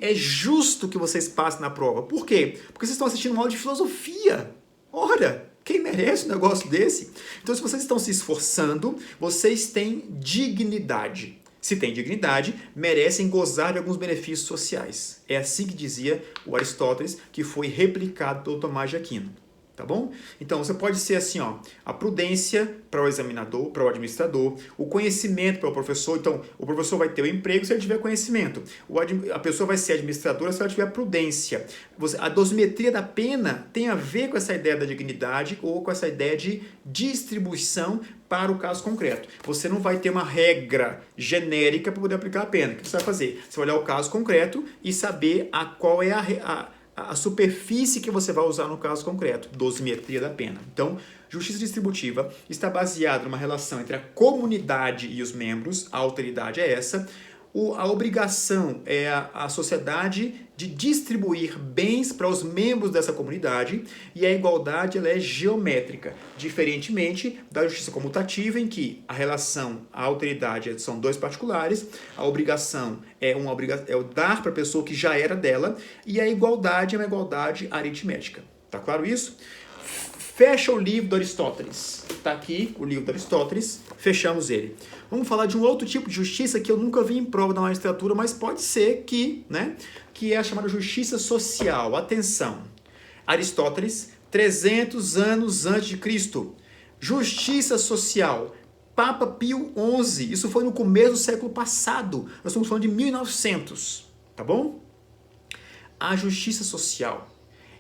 é justo que vocês passem na prova. Por quê? Porque vocês estão assistindo uma aula de filosofia. Ora, quem merece um negócio desse? Então, se vocês estão se esforçando, vocês têm dignidade. Se têm dignidade, merecem gozar de alguns benefícios sociais. É assim que dizia o Aristóteles, que foi replicado pelo Tomás de Aquino. Tá bom? Então, você pode ser assim, ó, a prudência para o examinador, para o administrador, o conhecimento para o professor. Então, o professor vai ter o emprego se ele tiver conhecimento. A pessoa vai ser administradora se ela tiver prudência. A dosimetria da pena tem a ver com essa ideia da dignidade ou com essa ideia de distribuição para o caso concreto. Você não vai ter uma regra genérica para poder aplicar a pena. O que você vai fazer? Você vai olhar o caso concreto e saber qual é a superfície que você vai usar no caso concreto, dosimetria da pena. Então, justiça distributiva está baseada numa relação entre a comunidade e os membros, a alteridade é essa, a obrigação é a sociedade de distribuir bens para os membros dessa comunidade e a igualdade ela é geométrica, diferentemente da justiça comutativa em que a relação, a alteridade são dois particulares, a obrigação é o dar para a pessoa que já era dela e a igualdade é uma igualdade aritmética. Tá claro isso? Fecha o livro do Aristóteles. Está aqui o livro do Aristóteles, fechamos ele. Vamos falar de um outro tipo de justiça que eu nunca vi em prova da magistratura, mas pode ser que, né, que é a chamada justiça social. Atenção, Aristóteles, 300 anos antes de Cristo. Justiça social, Papa Pio XI, isso foi no começo do século passado, nós estamos falando de 1900, tá bom? A justiça social,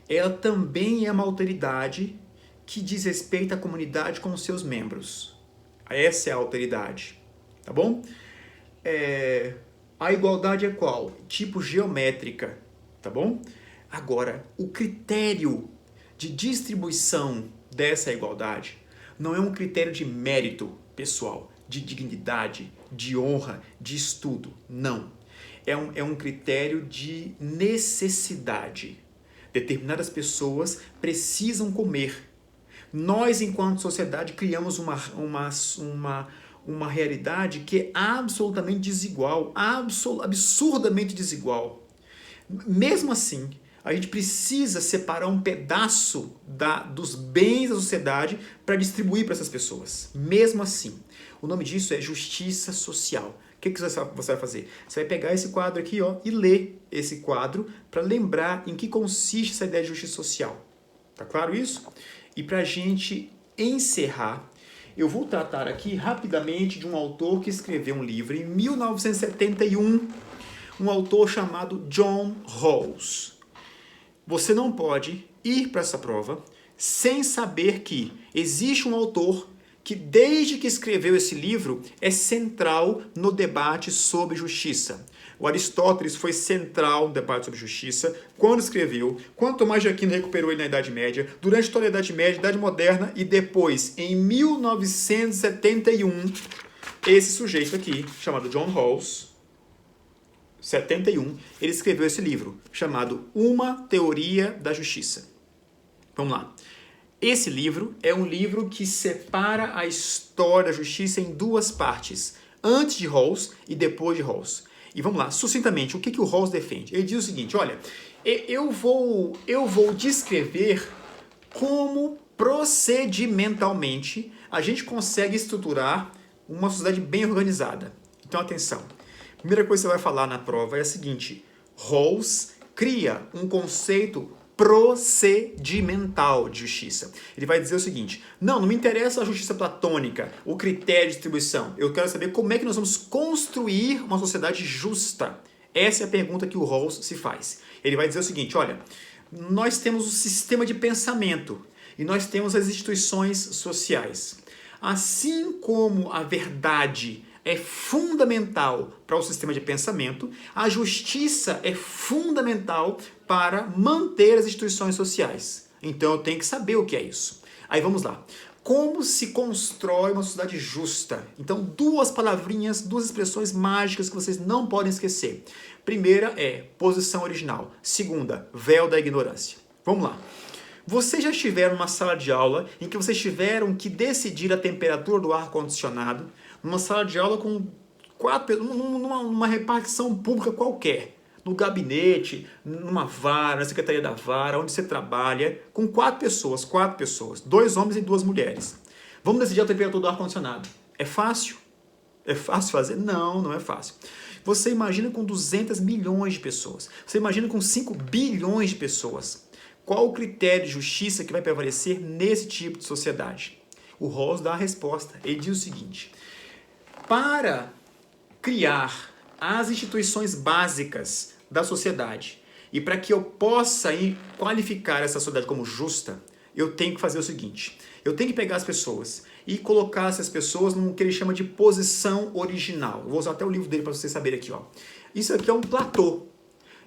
ela também é uma autoridade que diz respeito à comunidade com os seus membros. Essa é a autoridade, tá bom? A igualdade é qual? Tipo geométrica, tá bom? Agora, o critério de distribuição dessa igualdade não é um critério de mérito pessoal, de dignidade, de honra, de estudo, não. É um critério de necessidade. Determinadas pessoas precisam comer. Nós, enquanto sociedade, criamos uma realidade que é absolutamente desigual, absurdamente desigual. Mesmo assim, a gente precisa separar um pedaço dos bens da sociedade para distribuir para essas pessoas. Mesmo assim, o nome disso é justiça social. O que você vai fazer? Você vai pegar esse quadro aqui, ó, e ler esse quadro para lembrar em que consiste essa ideia de justiça social. Tá claro isso? E para a gente encerrar, eu vou tratar aqui rapidamente de um autor que escreveu um livro em 1971, um autor chamado John Rawls. Você não pode ir para essa prova sem saber que existe um autor que, desde que escreveu esse livro, é central no debate sobre justiça. O Aristóteles foi central no debate sobre justiça quando escreveu, quando Tomás de Aquino recuperou ele na Idade Média, durante toda a Idade Média, Idade Moderna e depois, em 1971, esse sujeito aqui, chamado John Rawls, 71, ele escreveu esse livro, chamado Uma Teoria da Justiça. Vamos lá. Esse livro é um livro que separa a história da justiça em duas partes, antes de Rawls e depois de Rawls. E vamos lá, sucintamente, o que o Rawls defende? Ele diz o seguinte, olha, eu vou descrever como procedimentalmente a gente consegue estruturar uma sociedade bem organizada. Então, atenção. A primeira coisa que você vai falar na prova é a seguinte, Rawls cria um conceito procedimental de justiça. Ele vai dizer o seguinte, não me interessa a justiça platônica, o critério de distribuição. Eu quero saber como é que nós vamos construir uma sociedade justa. Essa é a pergunta que o Rawls se faz. Ele vai dizer o seguinte, olha, nós temos um sistema de pensamento e nós temos as instituições sociais. Assim como a verdade é fundamental para o sistema de pensamento, a justiça é fundamental para manter as instituições sociais. Então eu tenho que saber o que é isso. Aí vamos lá. Como se constrói uma sociedade justa? Então, duas palavrinhas, duas expressões mágicas que vocês não podem esquecer. Primeira é posição original. Segunda, véu da ignorância. Vamos lá. Vocês já estiveram numa sala de aula em que vocês tiveram que decidir a temperatura do ar-condicionado, numa sala de aula com numa repartição pública qualquer, no gabinete, numa vara, na secretaria da vara, onde você trabalha, com quatro pessoas, 2 homens e 2 mulheres. Vamos decidir a temperatura do ar-condicionado. É fácil? É fácil fazer? Não, não é fácil. Você imagina com 200 milhões de pessoas. Você imagina com 5 bilhões de pessoas. Qual o critério de justiça que vai prevalecer nesse tipo de sociedade? O Rawls dá a resposta. Ele diz o seguinte, para criar as instituições básicas da sociedade e para que eu possa qualificar essa sociedade como justa, eu tenho que fazer o seguinte, eu tenho que pegar as pessoas e colocar essas pessoas num que ele chama de posição original. Eu vou usar até o livro dele para vocês saberem aqui. Ó. Isso aqui é um platô.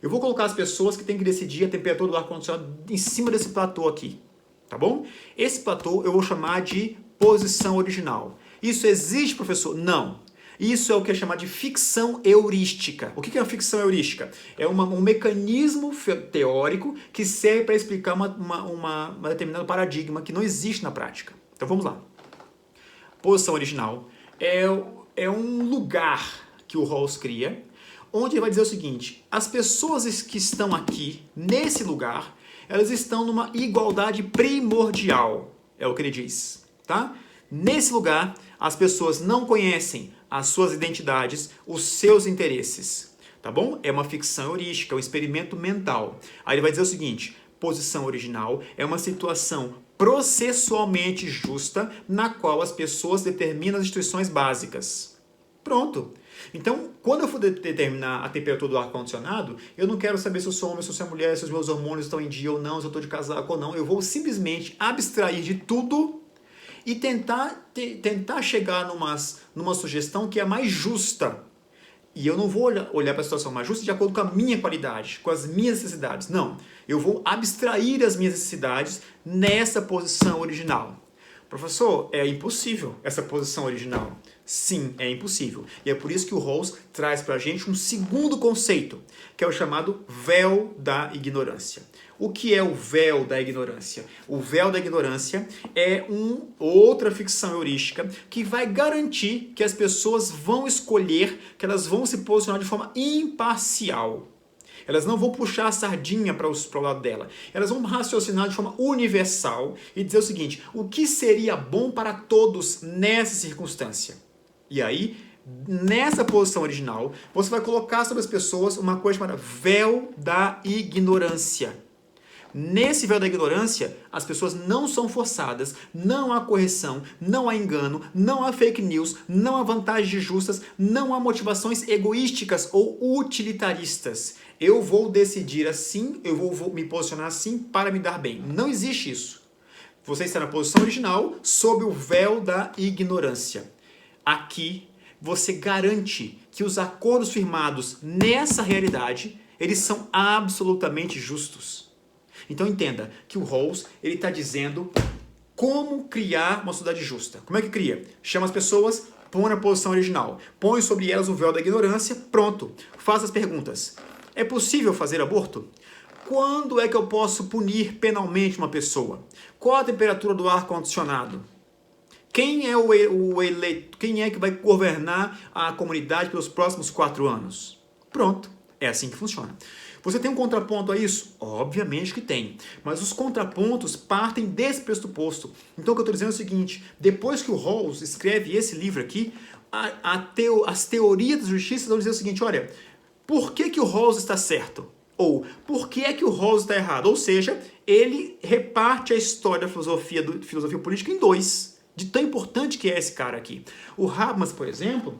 Eu vou colocar as pessoas que têm que decidir a temperatura do ar-condicionado em cima desse platô aqui, tá bom? Esse platô eu vou chamar de posição original. Isso existe, professor? Não. Isso é o que é chamado de ficção heurística. O que é uma ficção heurística? É um mecanismo teórico que serve para explicar uma determinado paradigma que não existe na prática. Então vamos lá. Posição original é um lugar que o Rawls cria, onde ele vai dizer o seguinte, as pessoas que estão aqui, nesse lugar, elas estão numa igualdade primordial. é o que ele diz, tá? Nesse lugar, as pessoas não conhecem as suas identidades, os seus interesses, tá bom? É uma ficção heurística, é um experimento mental. Aí ele vai dizer o seguinte: posição original é uma situação processualmente justa na qual as pessoas determinam as instituições básicas. Pronto. Então, quando eu for determinar a temperatura do ar-condicionado, eu não quero saber se eu sou homem, se eu sou mulher, se os meus hormônios estão em dia ou não, se eu estou de casaco ou não. Eu vou simplesmente abstrair de tudo e tentar chegar numa sugestão que é mais justa. E eu não vou olhar para a situação mais justa de acordo com a minha qualidade, com as minhas necessidades. Não. Eu vou abstrair as minhas necessidades nessa posição original. Professor, é impossível essa posição original. Sim, é impossível. E é por isso que o Rawls traz para a gente um segundo conceito, que é o chamado véu da ignorância. O que é o véu da ignorância? O véu da ignorância é outra ficção heurística que vai garantir que as pessoas vão escolher, que elas vão se posicionar de forma imparcial. Elas não vão puxar a sardinha para o lado dela. Elas vão raciocinar de forma universal e dizer o seguinte: o que seria bom para todos nessa circunstância? E aí, nessa posição original, você vai colocar sobre as pessoas uma coisa chamada véu da ignorância. Nesse véu da ignorância, as pessoas não são forçadas, não há correção, não há engano, não há fake news, não há vantagens justas, não há motivações egoísticas ou utilitaristas. Eu vou decidir assim, eu vou me posicionar assim para me dar bem. Não existe isso. Você está na posição original sob o véu da ignorância. Aqui, você garante que os acordos firmados nessa realidade, eles são absolutamente justos. Então entenda que o Rawls está dizendo como criar uma sociedade justa. Como é que cria? Chama as pessoas, põe na posição original, põe sobre elas o véu da ignorância, pronto. Faz as perguntas. É possível fazer aborto? Quando é que eu posso punir penalmente uma pessoa? Qual a temperatura do ar-condicionado? Quem é o eleito? Quem é que vai governar a comunidade pelos próximos 4 anos? Pronto. É assim que funciona. Você tem um contraponto a isso? Obviamente que tem. Mas os contrapontos partem desse pressuposto. Então o que eu estou dizendo é o seguinte: depois que o Rawls escreve esse livro aqui, as teorias da justiça vão dizer o seguinte: olha, por que o Rawls está certo? Ou por que é que o Rawls está errado? Ou seja, ele reparte a história da filosofia política em 2. De tão importante que é esse cara aqui. O Habermas, por exemplo,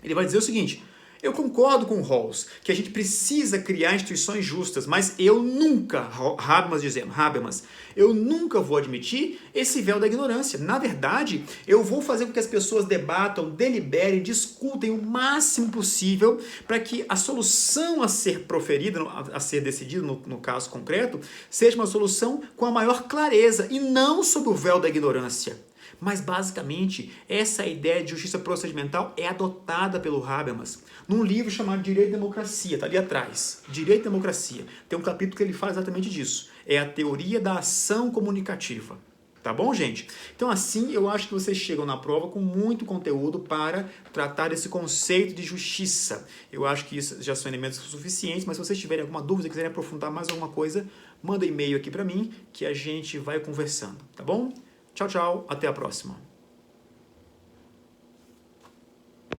ele vai dizer o seguinte: eu concordo com o Rawls que a gente precisa criar instituições justas, mas eu nunca, Habermas, eu nunca vou admitir esse véu da ignorância. Na verdade, eu vou fazer com que as pessoas debatam, deliberem, discutem o máximo possível para que a solução a ser proferida, a ser decidida no caso concreto, seja uma solução com a maior clareza e não sob o véu da ignorância. Mas, basicamente, essa ideia de justiça procedimental é adotada pelo Habermas num livro chamado Direito e Democracia, está ali atrás. Direito e Democracia. Tem um capítulo que ele fala exatamente disso. É a teoria da ação comunicativa. Tá bom, gente? Então, assim, eu acho que vocês chegam na prova com muito conteúdo para tratar desse conceito de justiça. Eu acho que isso já são elementos suficientes, mas se vocês tiverem alguma dúvida, quiserem aprofundar mais alguma coisa, manda e-mail aqui para mim que a gente vai conversando, tá bom? Tchau, tchau. Até a próxima.